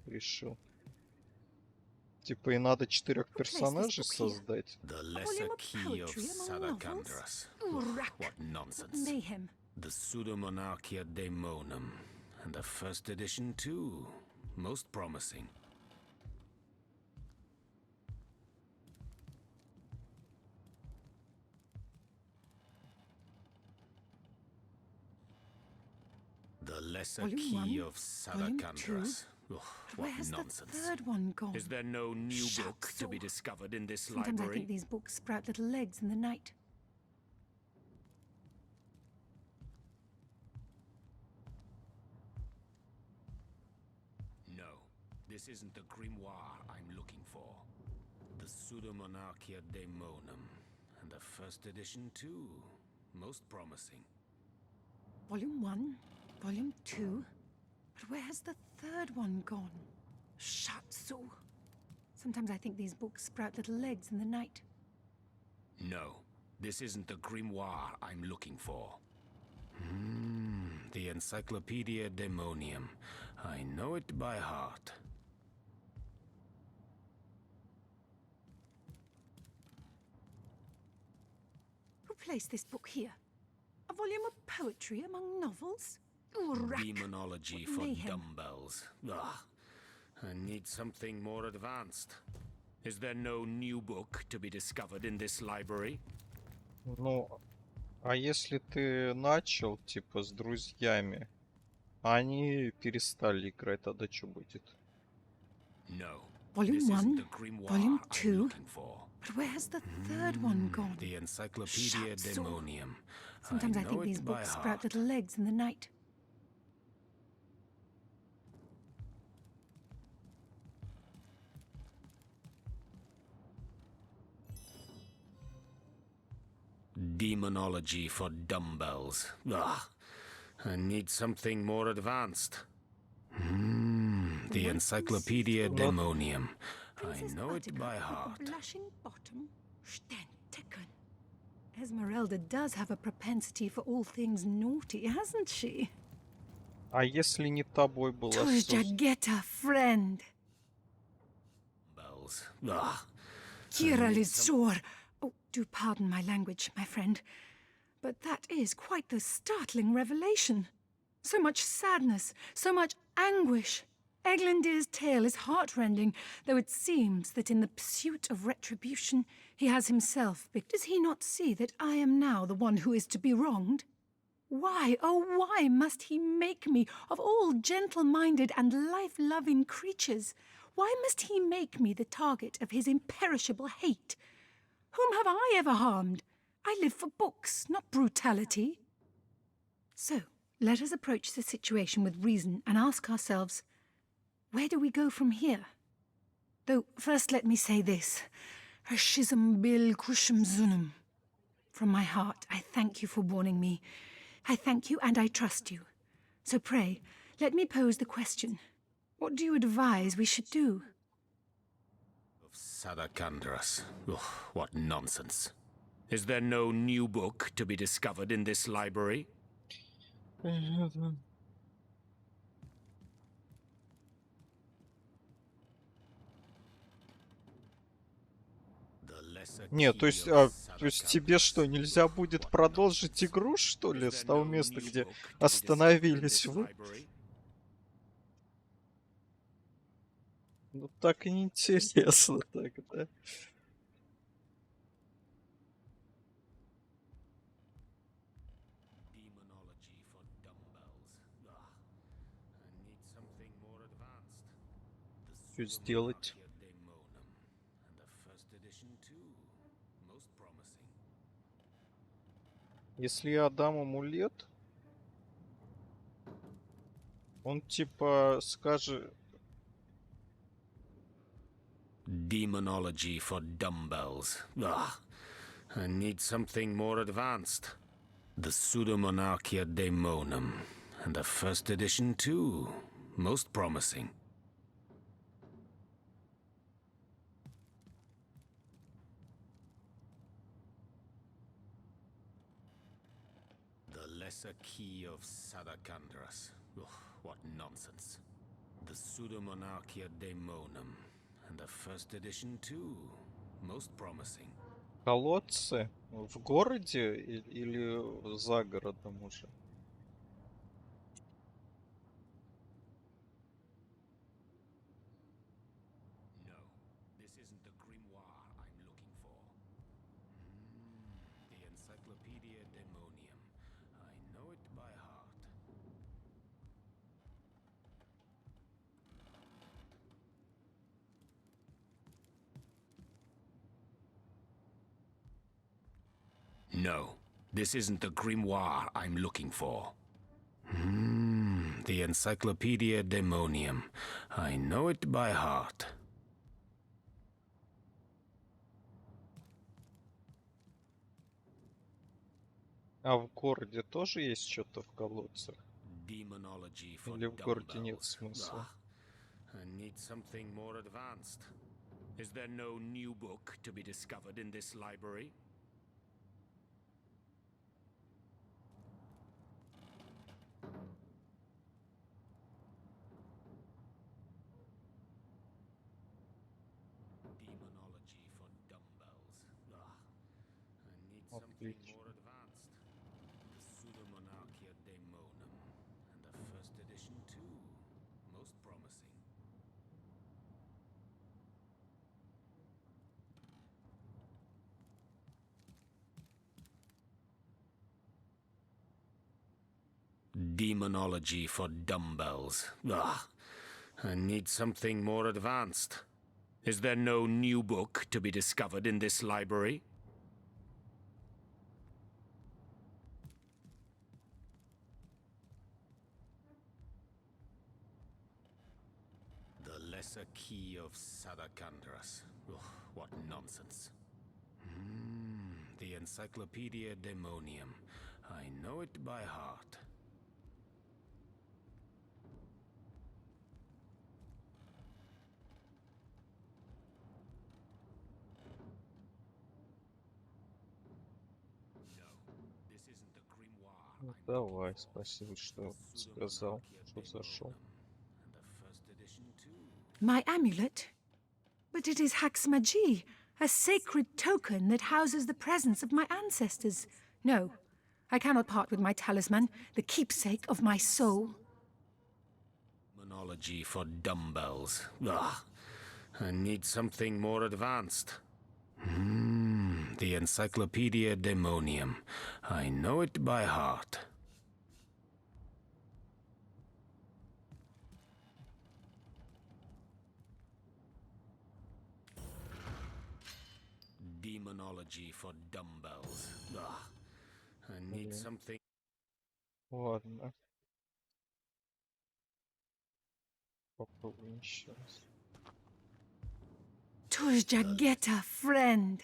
[SPEAKER 1] решил? Типа, и надо 4 персонажей создать?
[SPEAKER 4] A volume of poetry among novels? What nonsense. Mayhem.
[SPEAKER 5] The Pseudomonarchia Daemonum, and the first edition too. Most promising. The Lesser
[SPEAKER 4] Volume
[SPEAKER 5] Key
[SPEAKER 4] 1,
[SPEAKER 5] of
[SPEAKER 4] Volume 2.
[SPEAKER 5] Sadakandras. Ugh,
[SPEAKER 4] But
[SPEAKER 5] what
[SPEAKER 4] where has
[SPEAKER 5] nonsense.
[SPEAKER 4] the third one gone?
[SPEAKER 5] Is there no new
[SPEAKER 4] Shut
[SPEAKER 5] book to be
[SPEAKER 4] so.
[SPEAKER 5] discovered in this
[SPEAKER 4] Sometimes I
[SPEAKER 5] library?
[SPEAKER 4] think these books sprout little legs in the night.
[SPEAKER 5] No, this isn't the grimoire I'm looking for. The Pseudomonarchia Daemonum, and the first edition too. Most promising.
[SPEAKER 4] Volume 1, Volume 2. But where has the third one gone? Shut so. Sometimes I think these books sprout little legs in the night.
[SPEAKER 5] No, this isn't the grimoire I'm looking for. The Encyclopedia Daemonium. I know it by heart.
[SPEAKER 4] Who placed this book here? A volume of poetry among novels? Urack.
[SPEAKER 5] Demonology
[SPEAKER 4] What
[SPEAKER 5] for
[SPEAKER 4] mayhem.
[SPEAKER 5] dumbbells. Ugh. I need something more advanced. Is there no new book to be discovered in this library?
[SPEAKER 1] Ну, а если ты начал, типа, с друзьями, а они перестали играть, тогда что будет?
[SPEAKER 5] No.
[SPEAKER 4] Volume
[SPEAKER 5] This isn't
[SPEAKER 4] 1,
[SPEAKER 5] the grimoire
[SPEAKER 4] Volume
[SPEAKER 5] I'm
[SPEAKER 4] 2.
[SPEAKER 5] looking for.
[SPEAKER 4] But where has the third one gone?
[SPEAKER 5] The Encyclopedia
[SPEAKER 4] Shut so.
[SPEAKER 5] Daemonium.
[SPEAKER 4] Sometimes I
[SPEAKER 5] know
[SPEAKER 4] think
[SPEAKER 5] it
[SPEAKER 4] these
[SPEAKER 5] by
[SPEAKER 4] books sprout
[SPEAKER 5] heart.
[SPEAKER 4] little legs in the night.
[SPEAKER 5] Demonology for dumbbells. Ugh. I need something more advanced. The
[SPEAKER 4] What
[SPEAKER 5] Encyclopedia
[SPEAKER 4] is
[SPEAKER 5] Daemonium. I
[SPEAKER 4] Princess
[SPEAKER 5] know it
[SPEAKER 4] Attica
[SPEAKER 5] by
[SPEAKER 4] with the
[SPEAKER 5] heart.
[SPEAKER 4] Blushing bottom? Stentiken. Esmeralda does have a propensity for all things naughty, hasn't she?
[SPEAKER 1] А если не тобой была
[SPEAKER 4] Tuzja
[SPEAKER 1] создана?
[SPEAKER 4] get a friend.
[SPEAKER 5] Bells. Ugh.
[SPEAKER 4] Kira Lizor. Oh, do pardon my language, my friend. But that is quite the startling revelation. So much sadness, so much anguish. Eglandir's tale is heartrending, though it seems that in the pursuit of retribution, he has himself Does he not see that I am now the one who is to be wronged? Why, oh why must he make me, of all gentle-minded and life-loving creatures, why must he make me the target of his imperishable hate? Whom have I ever harmed? I live for books, not brutality. So, let us approach the situation with reason and ask ourselves, where do we go from here? Though, first let me say this. Hashism bil kushim zunum. From my heart, I thank you for warning me. I thank you and I trust you. So pray, let me pose the question. What do you advise we should do?
[SPEAKER 5] Of Sadakandras. Ugh, what nonsense. Is there no new book to be discovered in this library?
[SPEAKER 1] Нет, то есть тебе что, нельзя будет продолжить игру, что ли, с того места, где остановились вы? Ну так и неинтересно тогда.
[SPEAKER 5] Demonology for dumbbells. Ugh. I need something more advanced.
[SPEAKER 1] Что сделать?
[SPEAKER 5] Daemonum, and the first edition too. Most promising.
[SPEAKER 1] Если я дам амулет, он типа скажет...
[SPEAKER 5] Demonology for dumbbells. Ugh. I need something more advanced. The Pseudomonarchia Daemonum, and the first edition too. most promising. The lesser key of Sadakandras. Ugh, what nonsense. The Pseudomonarchia Daemonum. And the first edition too. Most promising.
[SPEAKER 1] Колодцы в городе или за городом уже?
[SPEAKER 5] No, this isn't the grimoire I'm looking for. The Encyclopedia Daemonium. I know it by heart. No, this isn't the grimoire I'm looking for. The Encyclopedia Daemonium. I know it by heart.
[SPEAKER 1] А в городе тоже есть что-то в колодцах?
[SPEAKER 5] Demonology for
[SPEAKER 1] Или в городе нет
[SPEAKER 5] dumbbells.
[SPEAKER 1] смысла?
[SPEAKER 5] I need something more advanced. Is there no new book to be discovered in this library? Demonology for dumbbells. I need something
[SPEAKER 1] Отлично.
[SPEAKER 5] more advanced. The Pseudomonarchia Daemonum. And the first edition too. Most promising. Demonology for dumbbells. I need something more advanced. Is there no new book to be discovered in this library? The lesser key of Sadakandras. What nonsense. The Encyclopedia Daemonium. I know it by heart. This isn't the grimoire
[SPEAKER 1] Ну,
[SPEAKER 5] I'm
[SPEAKER 1] давай,
[SPEAKER 5] looking for.
[SPEAKER 1] спасибо, что сказал, что зашел.
[SPEAKER 5] And the first edition too.
[SPEAKER 4] My amulet? But it is Haxmagi, a sacred token that houses the presence of my ancestors. No, I cannot part with my talisman, the keepsake of my soul.
[SPEAKER 5] Demonology for dumbbells. I need something more advanced. The Encyclopedia Daemonium. I know it by heart. Demonology for dumbbells. I need
[SPEAKER 1] Блин.
[SPEAKER 5] something.
[SPEAKER 1] Ладно. Попробуем еще раз.
[SPEAKER 4] Tujjageta, friend.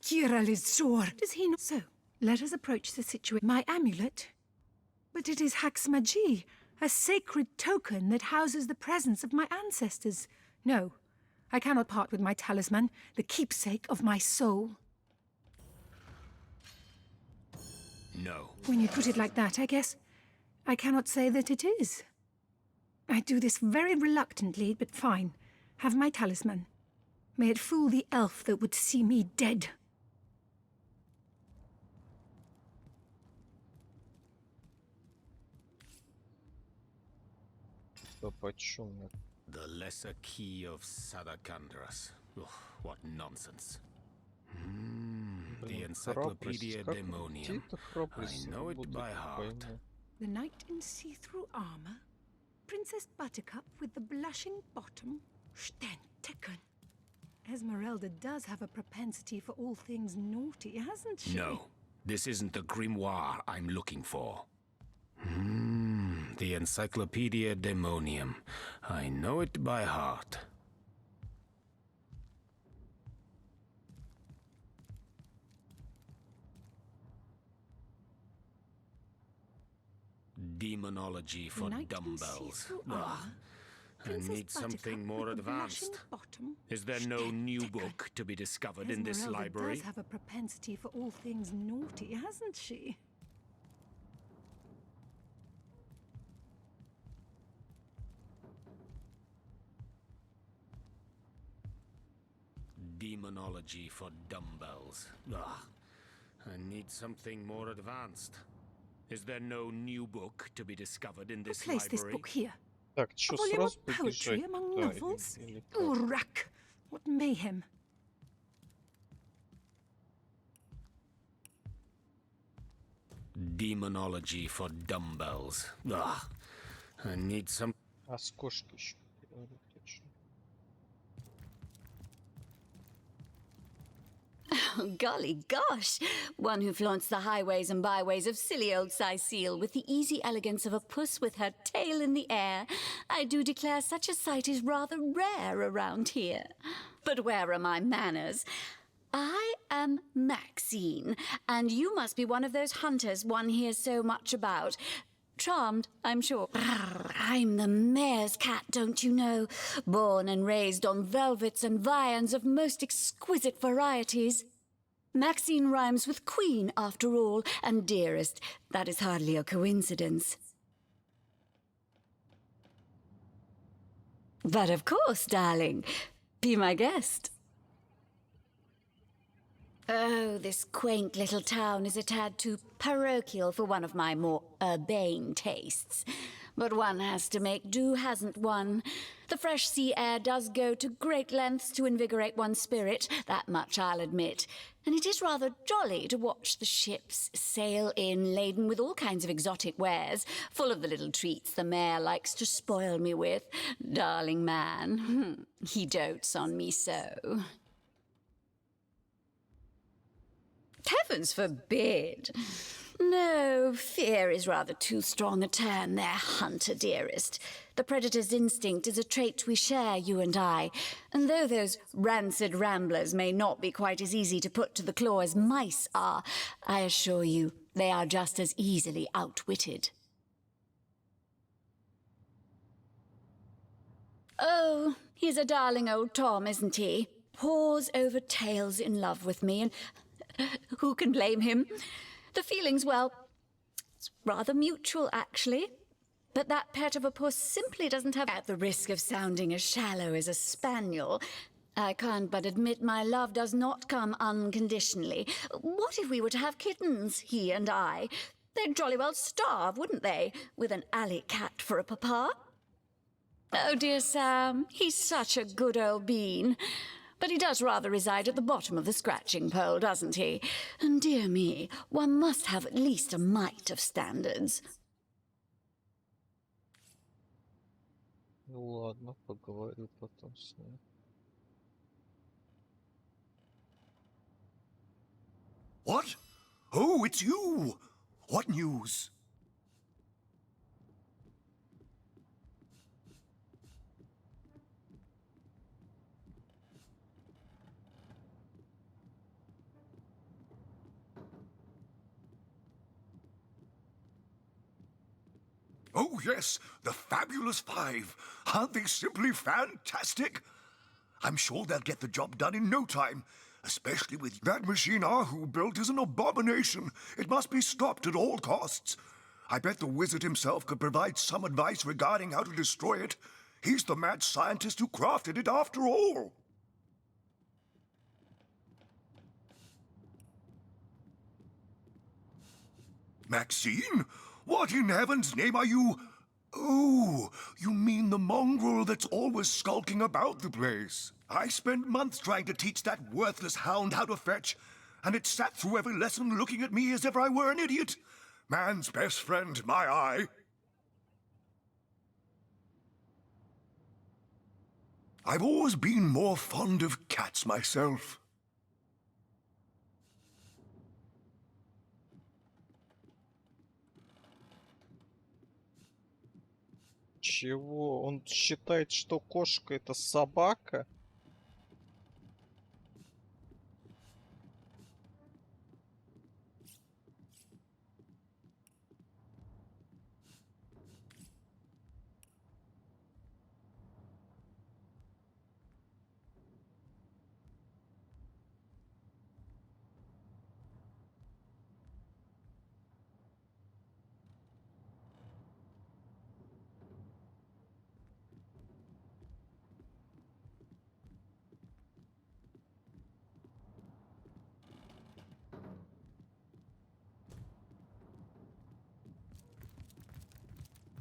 [SPEAKER 4] Kiralizor. Does he not? So, let us approach the situation. My amulet? But it is Haxmagi, a sacred token that houses the presence of my ancestors. No, I cannot part with my talisman, the keepsake of my soul.
[SPEAKER 5] No.
[SPEAKER 4] When you put it like that, I guess I cannot say that it is. I do this very reluctantly, but fine. Have my talisman. May it fool the elf that would see me dead.
[SPEAKER 1] Стоп, о чем это?
[SPEAKER 5] The lesser key of Sadakandras. What nonsense. The
[SPEAKER 1] Блин,
[SPEAKER 5] Encyclopedia
[SPEAKER 1] храбрость. Как
[SPEAKER 5] Daemonium.
[SPEAKER 1] где эта храбрость
[SPEAKER 5] I know it
[SPEAKER 1] работает,
[SPEAKER 5] by
[SPEAKER 1] не
[SPEAKER 5] heart.
[SPEAKER 1] пойму.
[SPEAKER 4] The knight in see-through armor? Princess Buttercup with the blushing bottom? Stentiken. Esmeralda does have a propensity for all things naughty, hasn't she?
[SPEAKER 5] No, this isn't the grimoire I'm looking for. The Encyclopedia Daemonium. I know it by heart. Demonology for
[SPEAKER 4] Knight who sees
[SPEAKER 5] dumbbells.
[SPEAKER 4] who
[SPEAKER 5] Ugh.
[SPEAKER 4] are.
[SPEAKER 5] I
[SPEAKER 4] Princess
[SPEAKER 5] need something
[SPEAKER 4] Buttercup
[SPEAKER 5] more
[SPEAKER 4] with the blushing
[SPEAKER 5] advanced.
[SPEAKER 4] bottom.
[SPEAKER 5] Is there no new
[SPEAKER 4] Decker.
[SPEAKER 5] book to be discovered in this
[SPEAKER 4] Esmeralda
[SPEAKER 5] library?
[SPEAKER 4] does have a propensity for all things naughty, hasn't she?
[SPEAKER 5] Demonology for dumbbells. Ugh. I need something more advanced. Is there no new book to be discovered in this
[SPEAKER 4] Place this
[SPEAKER 5] library?
[SPEAKER 4] book here.
[SPEAKER 1] Так,
[SPEAKER 4] A
[SPEAKER 1] чё,
[SPEAKER 4] volume
[SPEAKER 1] сразу
[SPEAKER 4] of poetry
[SPEAKER 1] побежать
[SPEAKER 4] among
[SPEAKER 1] туда
[SPEAKER 4] novels?
[SPEAKER 1] или как?
[SPEAKER 4] Urak! What mayhem!
[SPEAKER 5] Demonology for dumbbells. Ugh. I need some.
[SPEAKER 1] А с кошкой еще поговорю, точно.
[SPEAKER 6] Golly gosh! One who flaunts the highways and byways of silly old Sicile with the easy elegance of a puss with her tail in the air. I do declare such a sight is rather rare around here. But where are my manners? I am Maxine, and you must be one of those hunters one hears so much about. Charmed, I'm sure. I'm the mayor's cat, don't you know? Born and raised on velvets and viands of most exquisite varieties. Maxine rhymes with queen, after all, and dearest. That is hardly a coincidence. But of course, darling. Be my guest. Oh, this quaint little town is a tad too parochial for one of my more urbane tastes. But one has to make do, hasn't one? The fresh sea air does go to great lengths to invigorate one's spirit, that much I'll admit. And it is rather jolly to watch the ships sail in laden with all kinds of exotic wares, full of the little treats the mayor likes to spoil me with. Darling man, he dotes on me so. Heavens forbid! No, fear is rather too strong a term there, Hunter dearest. The predator's instinct is a trait we share, you and I. And though those rancid ramblers may not be quite as easy to put to the claw as mice are, I assure you they are just as easily outwitted. Oh, he's a darling old Tom, isn't he? Paws over tails in love with me, and who can blame him? The feeling's, well, it's rather mutual, actually. But that pet of a puss simply doesn't have... At the risk of sounding as shallow as a spaniel, I can't but admit my love does not come unconditionally. What if we were to have kittens, he and I? They'd jolly well starve, wouldn't they, with an alley cat for a papa? Oh, dear Sam, he's such a good old bean. But he does rather reside at the bottom of the scratching pole, doesn't he? And dear me, one must have at least a mite of standards.
[SPEAKER 1] Ну ладно, поговорю потом с ним.
[SPEAKER 7] What? Oh, it's you! What news? Oh, yes, the Fabulous Five. Aren't they simply fantastic? I'm sure they'll get the job done in no time, especially with that machine Ahu built is an abomination. It must be stopped at all costs. I bet the wizard himself could provide some advice regarding how to destroy it. He's the mad scientist who crafted it after all. Maxine? What in heaven's name are you? Oh, you mean the mongrel that's always skulking about the place. I spent months trying to teach that worthless hound how to fetch, and it sat through every lesson looking at me as if I were an idiot. Man's best friend, my eye. I've always been more fond of cats myself.
[SPEAKER 1] Чего? Он считает, что кошка это собака?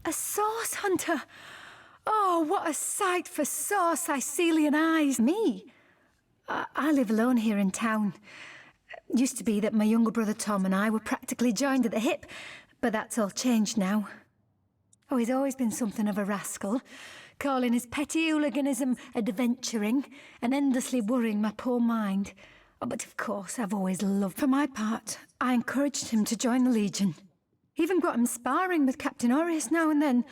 [SPEAKER 4] A source hunter! Oh, what a sight for sore Sicilian eyes! Me? I live alone here in town. Used to be that my younger brother Tom and I were practically joined at the hip, but that's all changed now. Oh, he's always been something of a rascal, calling his petty hooliganism adventuring and endlessly worrying my poor mind. Oh, but of course, I've always loved. For my part, I encouraged him to join the Legion. Even got him sparring with Captain Aureus now and then.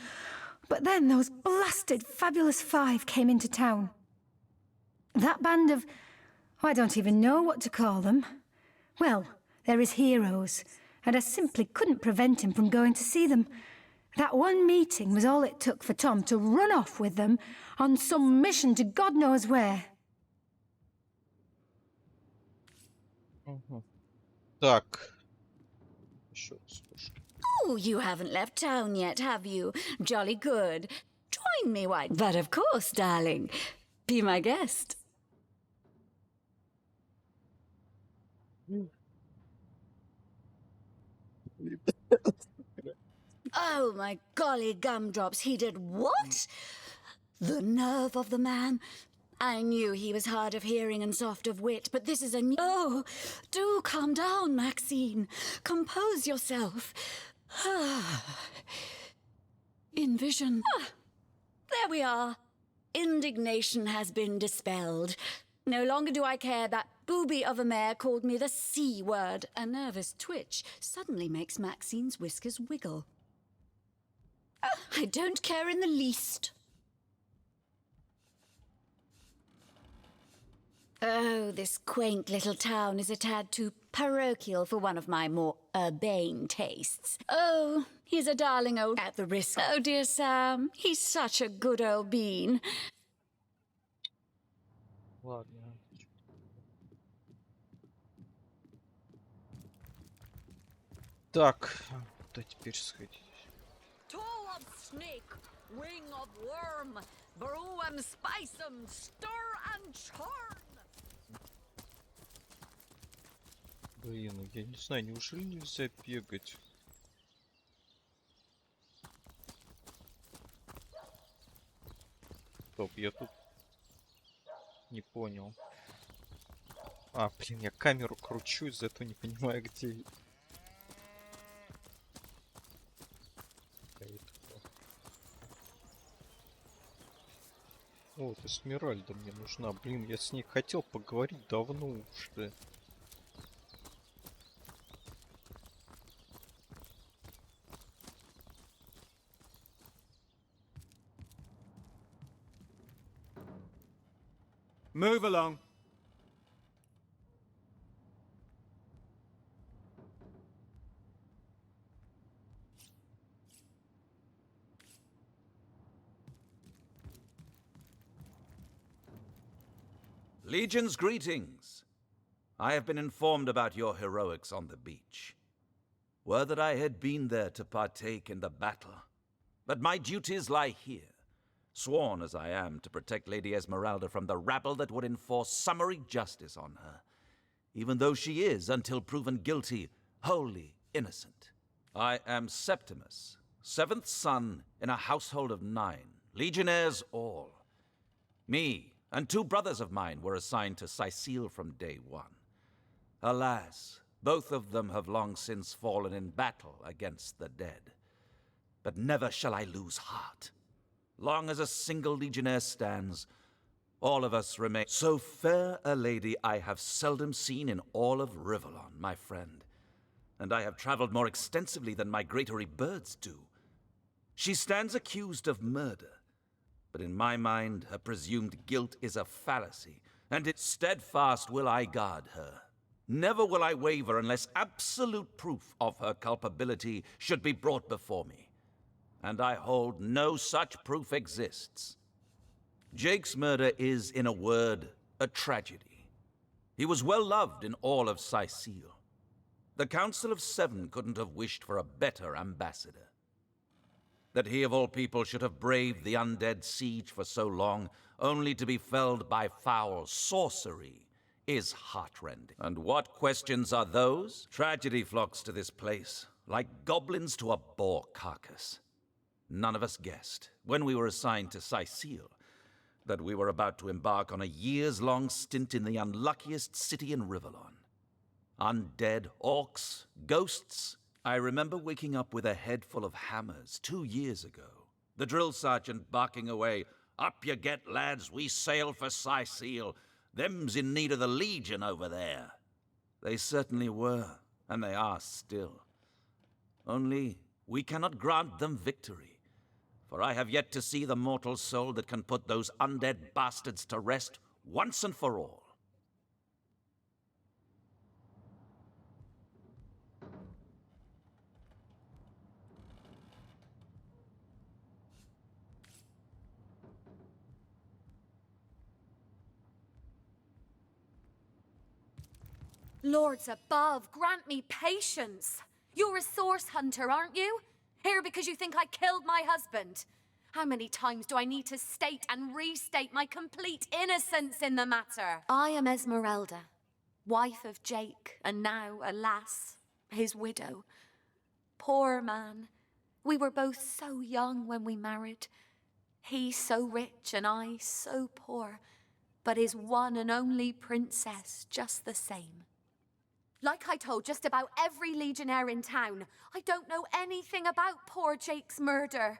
[SPEAKER 4] But then those blasted Fabulous Five came into town. That band of... I don't even know what to call them. Well, they're his heroes, and I simply couldn't prevent him from going to see them. That one meeting was all it took for Tom to run off with them on some mission to God knows where.
[SPEAKER 1] Так. Еще раз слушай.
[SPEAKER 6] Oh, you haven't left town yet, have you? Jolly good. Join me, why? But of course, darling. Be my guest. Oh, my golly gumdrops, he did what? The nerve of the man. I knew he was hard of hearing and soft of wit, but this is a new... Oh, do calm down, Maxine. Compose yourself. Envision. There we are. Indignation has been dispelled. No longer do I care that booby of a mare called me the C word. A nervous twitch suddenly makes Maxine's whiskers wiggle. I don't care in the least. Oh, this quaint little town is a tad too parochial for one of my more urbane tastes. Oh, he's a darling old... At the risk... Oh, dear Sam, he's such a good old bean.
[SPEAKER 1] Ладно. Так, куда теперь сходить?
[SPEAKER 6] Toe of snake, wing of worm, brew 'em, spice 'em, stir and churn.
[SPEAKER 1] Блин, ну я не знаю, неужели нельзя бегать? Стоп, я тут не понял. А, блин, я камеру кручу, из-за этого не понимаю, где... О, это Эсмеральда мне нужна. Блин, я с ней хотел поговорить давно уже.
[SPEAKER 8] Move along.
[SPEAKER 9] Legion's greetings. I have been informed about your heroics on the beach. Were that I had been there to partake in the battle. But my duties lie here, sworn as I am to protect Lady Esmeralda from the rabble that would enforce summary justice on her, even though she is, until proven guilty, wholly innocent. I am Septimus, seventh son in a household of 9, legionnaires all. Me and 2 brothers of mine were assigned to Sicile from day 1. Alas, both of them have long since fallen in battle against the dead. But never shall I lose heart. Long as a single legionnaire stands, all of us remain. So fair a lady I have seldom seen in all of Rivellon, my friend. And I have traveled more extensively than migratory birds do. She stands accused of murder. But in my mind, her presumed guilt is a fallacy, and it's steadfast will I guard her. Never will I waver unless absolute proof of her culpability should be brought before me. And I hold no such proof exists. Jake's murder is, in a word, a tragedy. He was well loved in all of Sicile. The Council of 7 couldn't have wished for a better ambassador. That he of all people should have braved the undead siege for so long, only to be felled by foul sorcery, is heartrending. And what questions are those? Tragedy flocks to this place, like goblins to a boar carcass. none of us guessed, when we were assigned to Sicile, that we were about to embark on a years-long stint in the unluckiest city in Rivellon. Undead, orcs, ghosts. I remember waking up with a head full of hammers 2 years ago. The drill sergeant barking away, "Up you get, lads, we sail for Sicile. Them's in need of the Legion over there." They certainly were, and they are still. Only we cannot grant them victory, for I have yet to see the mortal soul that can put those undead bastards to rest once and for all.
[SPEAKER 8] Lords above, grant me patience. You're a source hunter, aren't you? Here because you think I killed my husband. How many times do I need to state and restate my complete innocence in the matter? I am Esmeralda, wife of Jake, and now, alas, his widow. Poor man. We were both so young when we married. He so rich and I so poor, but his one and only princess just the same. Like I told just about every legionnaire in town, I don't know anything about poor Jake's murder.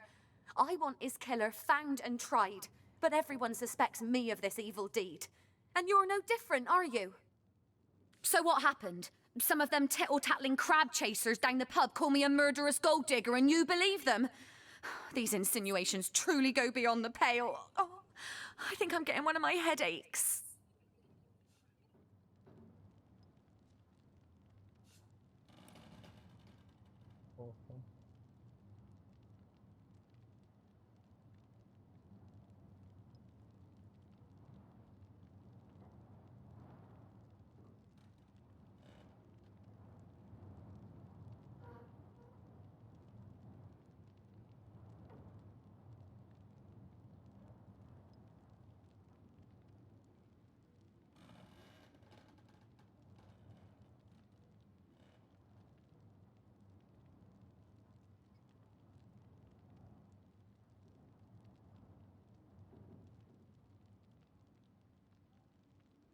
[SPEAKER 8] I want his killer found and tried, but everyone suspects me of this evil deed. And you're no different, are you? So what happened? Some of them tittle-tattling crab chasers down the pub call me a murderous gold digger and you believe them? These insinuations truly go beyond the pale. Oh, I think I'm getting one of my headaches.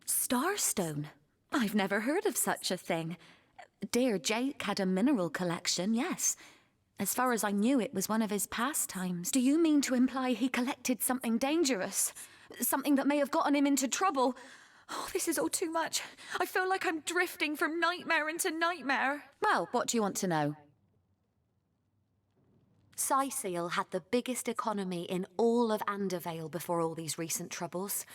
[SPEAKER 8] Starstone? I've never heard of such a thing. Dear Jake had a mineral collection, yes. As far as I knew, it was one of his pastimes. Do you mean to imply he collected something dangerous? Something that may have gotten him into trouble? Oh, this is all too much. I feel like I'm drifting from nightmare into nightmare. Well, what do you want to know? Sicile had the biggest economy in all of Andervale before all these recent troubles.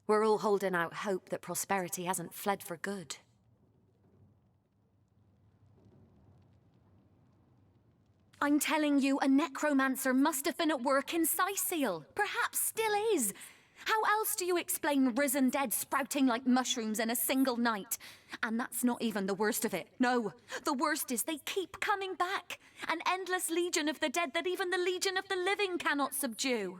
[SPEAKER 8] We're all holding out hope that prosperity hasn't fled for good. I'm telling you, a necromancer must have been at work in Sicile. Perhaps still is. How else do you explain risen dead sprouting like mushrooms in a single night? And that's not even the worst of it. No, the worst is they keep coming back. An endless legion of the dead that even the legion of the living cannot subdue.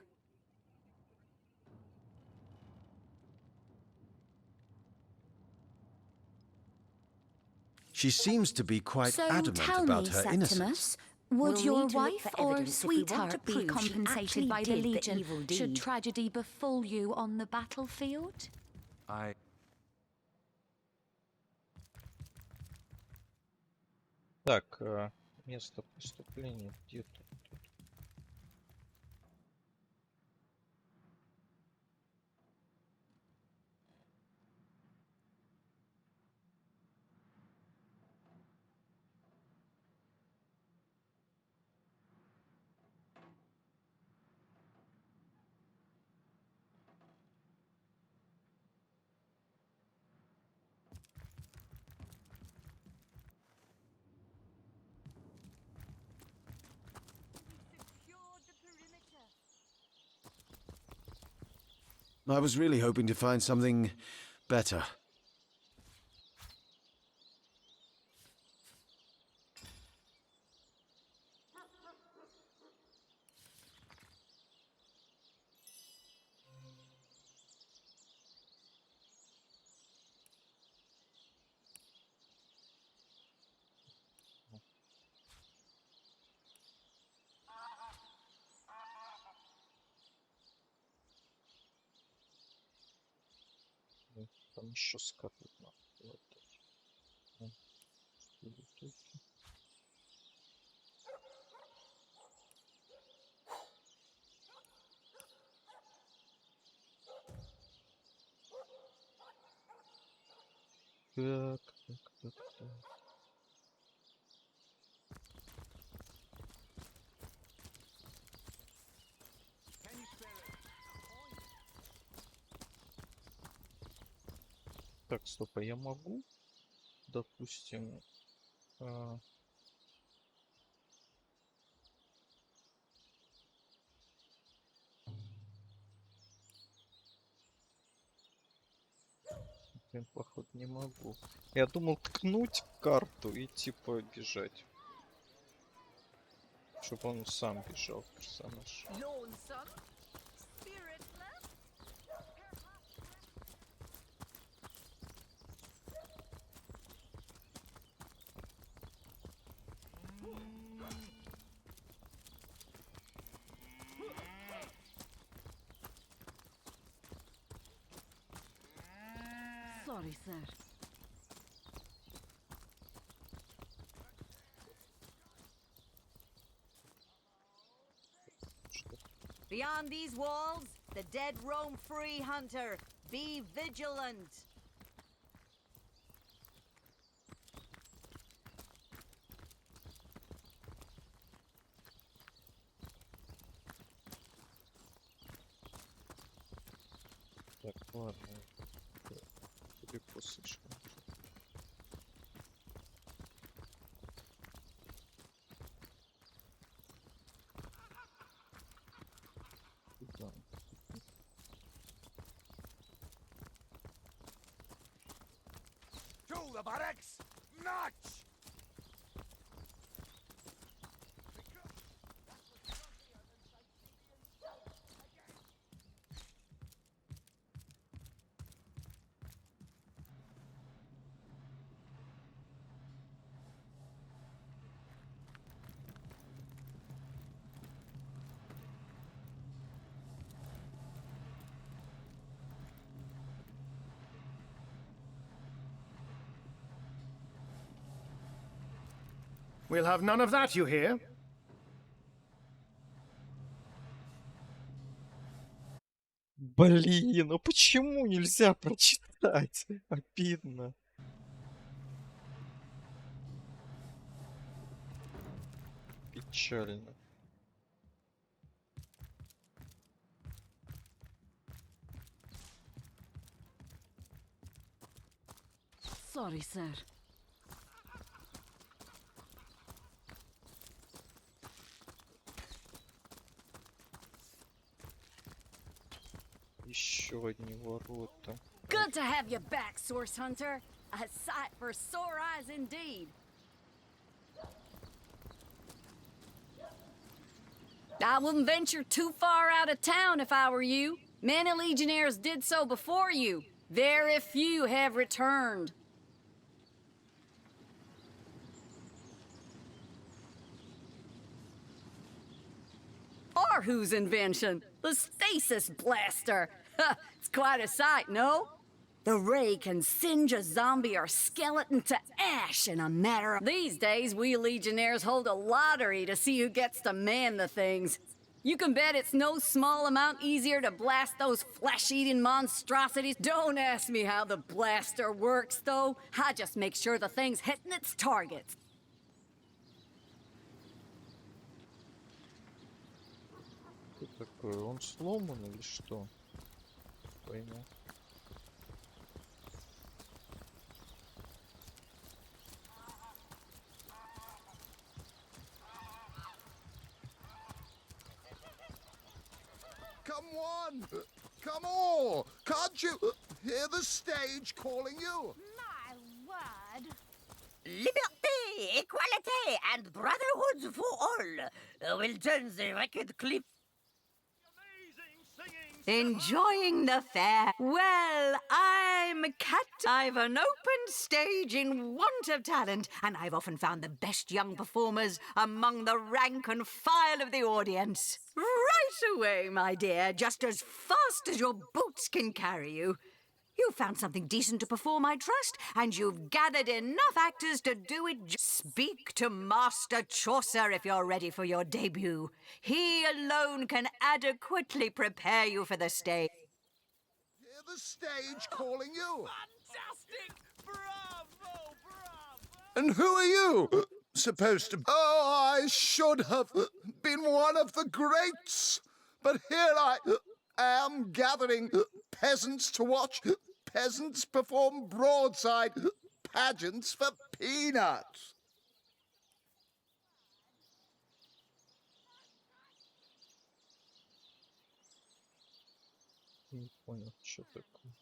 [SPEAKER 10] She seems to be quite
[SPEAKER 8] So
[SPEAKER 10] adamant
[SPEAKER 8] tell
[SPEAKER 10] about
[SPEAKER 8] me,
[SPEAKER 10] her
[SPEAKER 8] Septimus,
[SPEAKER 10] innocence.
[SPEAKER 8] would
[SPEAKER 11] We'll
[SPEAKER 8] your
[SPEAKER 11] need to look
[SPEAKER 8] wife
[SPEAKER 11] for
[SPEAKER 8] or
[SPEAKER 11] evidence if we want to
[SPEAKER 8] sweetheart be
[SPEAKER 11] prove she
[SPEAKER 8] compensated
[SPEAKER 11] actually
[SPEAKER 8] by the
[SPEAKER 11] did the
[SPEAKER 8] Legion
[SPEAKER 11] evil
[SPEAKER 8] should
[SPEAKER 11] deed?
[SPEAKER 8] tragedy befall you on the battlefield?
[SPEAKER 1] Так, место преступления где тут?
[SPEAKER 10] I was really hoping to find something better.
[SPEAKER 1] Там еще скарлет надо было дать. Так. Так, стоп, а я могу, допустим, блин, походу не могу. Я думал ткнуть карту и типа бежать. Чтобы он сам бежал, персонаж.
[SPEAKER 6] Lonesome? Spiritless? Sorry, sir.
[SPEAKER 11] Beyond these walls, the dead roam free, Hunter. Be vigilant.
[SPEAKER 1] Так, ладно. Далеко слишком. Куда?
[SPEAKER 7] To the barracks! March!
[SPEAKER 12] We'll have none of that, you hear?
[SPEAKER 1] Блин, ну почему нельзя прочитать? Обидно. Печально.
[SPEAKER 6] Sorry, sir.
[SPEAKER 1] Еще одни ворота.
[SPEAKER 6] Good to have you back, Source Hunter. A sight for sore eyes indeed. I wouldn't venture too far out of town if I were you. Many legionnaires did so before you. Very few have returned. Or whose invention? The stasis blaster. It's quite a sight, no? The ray can singe a zombie or skeleton to ash in a matter of... These days, we Legionnaires hold a lottery to see who gets to man the things. You can bet it's no small amount easier to blast those flesh-eating monstrosities. Don't ask me how the blaster works, though. I just make sure the thing's hitting its targets.
[SPEAKER 1] Что такое? Он сломан или что? Пойму.
[SPEAKER 7] Come one! Come all! Can't you hear the stage calling you?
[SPEAKER 11] My word. Liberté, equality, and brotherhood for all will turn the record clip. Enjoying the fair. Well, I'm Cat. I've an open stage in want of talent, and I've often found the best young performers among the rank and file of the audience. Right away, my dear, just as fast as your boots can carry you. You found something decent to perform, I trust, and you've gathered enough actors to do it. Speak to Master Chaucer if you're ready for your debut. He alone can adequately prepare you for the stage.
[SPEAKER 7] Hear the stage calling you.
[SPEAKER 5] Fantastic! Bravo! Bravo!
[SPEAKER 7] And who are you supposed to... Oh, I should have been one of the greats. But here I am gathering peasants to watch peasants perform broadside pageants for peanuts.
[SPEAKER 1] Не понял, что такое.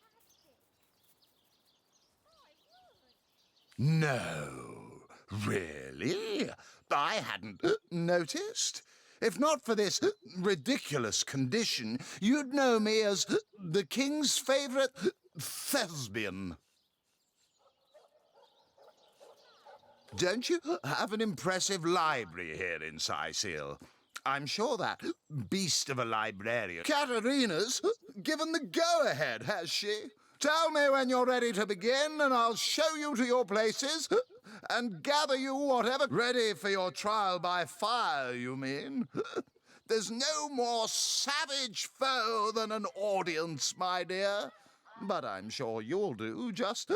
[SPEAKER 7] No, really? I hadn't noticed. If not for this ridiculous condition, you'd know me as the king's favorite thespian. Don't you have an impressive library here in Sicil? I'm sure that beast of a librarian, Katerina's, given the go-ahead, has she? Tell me when you're ready to begin, and I'll show you to your places and gather you whatever... Ready for your trial by fire, you mean? There's no more savage foe than an audience, my dear. But I'm sure you'll do just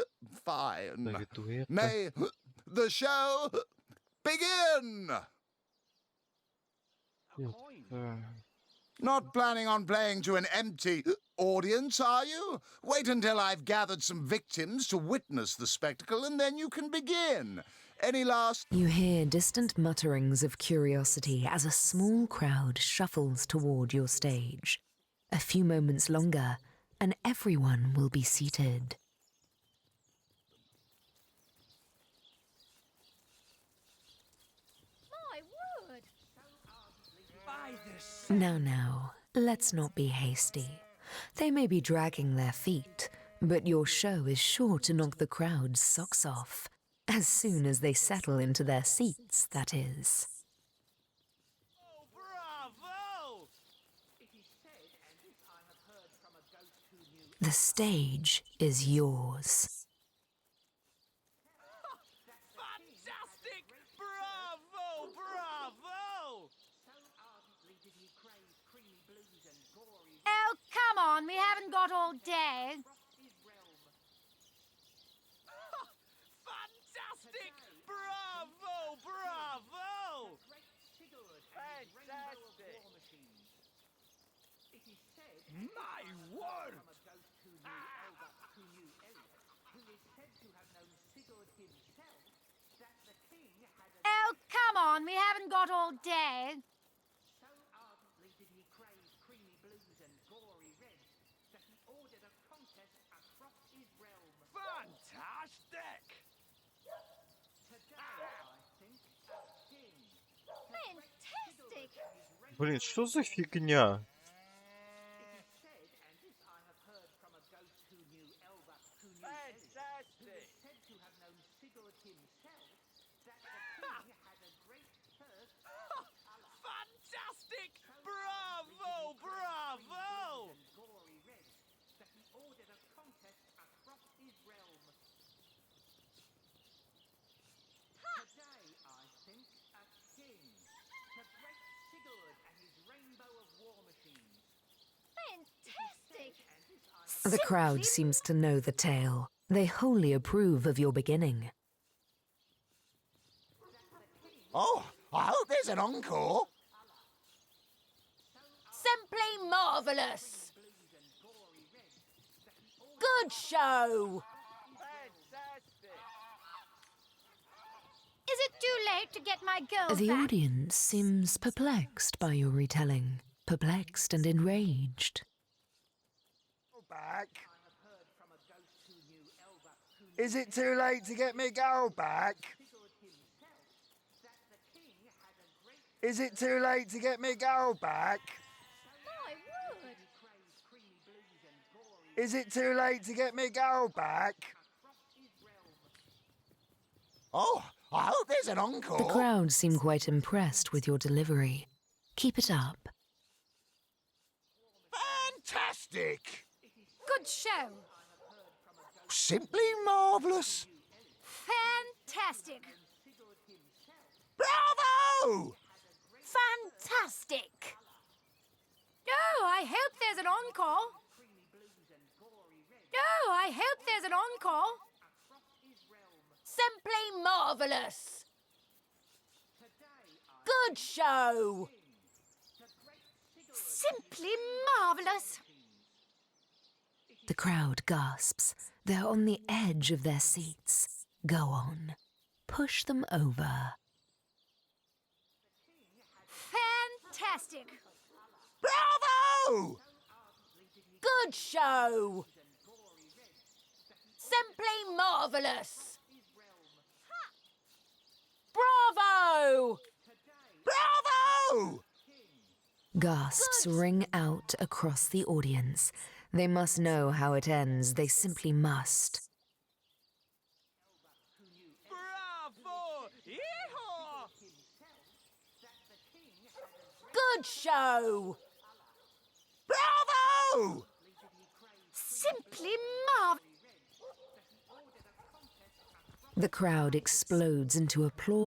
[SPEAKER 7] fine. May the show begin! Not planning on playing to an empty audience, are you? Wait until I've gathered some victims to witness the spectacle, and then you can begin. Any last...
[SPEAKER 13] You hear distant mutterings of curiosity as a small crowd shuffles toward your stage. A few moments longer, and everyone will be seated. Now, let's not be hasty. They may be dragging their feet, but your show is sure to knock the crowd's socks off. As soon as they settle into their seats, that is.
[SPEAKER 5] Oh, bravo!
[SPEAKER 13] The stage is yours.
[SPEAKER 5] Fantastic! Bravo! Bravo!
[SPEAKER 3] Oh, come on, we haven't got all day.
[SPEAKER 5] Fantastic! Bravo! Bravo! Fantastic! My word!
[SPEAKER 3] Oh, come on, we haven't got all day.
[SPEAKER 5] Fantastic!
[SPEAKER 3] Fantastic!
[SPEAKER 1] Блин, что за фигня?
[SPEAKER 5] Fantastic! Fantastic! Bravo! Bravo!
[SPEAKER 3] Fantastic!
[SPEAKER 13] The crowd seems to know the tale. They wholly approve of your beginning.
[SPEAKER 7] Oh, I hope there's an encore.
[SPEAKER 8] Simply marvellous! Good show!
[SPEAKER 5] Fantastic!
[SPEAKER 3] Is it too late to get my girl
[SPEAKER 13] The
[SPEAKER 3] back?
[SPEAKER 13] audience seems perplexed by your retelling. Perplexed and enraged.
[SPEAKER 14] Back. Is it too late to get me girl back? Is it too late to get me girl back?
[SPEAKER 3] My word!
[SPEAKER 14] Is it too late to get me girl back?
[SPEAKER 7] Oh, I hope there's an encore.
[SPEAKER 13] The crowd seem quite impressed with your delivery. Keep it up.
[SPEAKER 7] Fantastic!
[SPEAKER 3] Good show!
[SPEAKER 14] Simply marvellous.
[SPEAKER 8] Fantastic.
[SPEAKER 14] Bravo!
[SPEAKER 8] Fantastic. Oh, I hope there's an encore. Oh, I hope there's an encore. Simply marvellous. Good show. Simply marvellous.
[SPEAKER 13] The crowd gasps. They're on the edge of their seats. Go on. Push them over.
[SPEAKER 8] Fantastic.
[SPEAKER 14] Bravo!
[SPEAKER 8] Good show. Simply marvellous. Bravo!
[SPEAKER 14] Bravo!
[SPEAKER 13] Gasps ring out across the audience. They must know how it ends. They simply must.
[SPEAKER 2] Bravo! Yeehaw!
[SPEAKER 8] Good show.
[SPEAKER 14] Bravo!
[SPEAKER 8] Simply marvellous.
[SPEAKER 13] The crowd explodes into applause.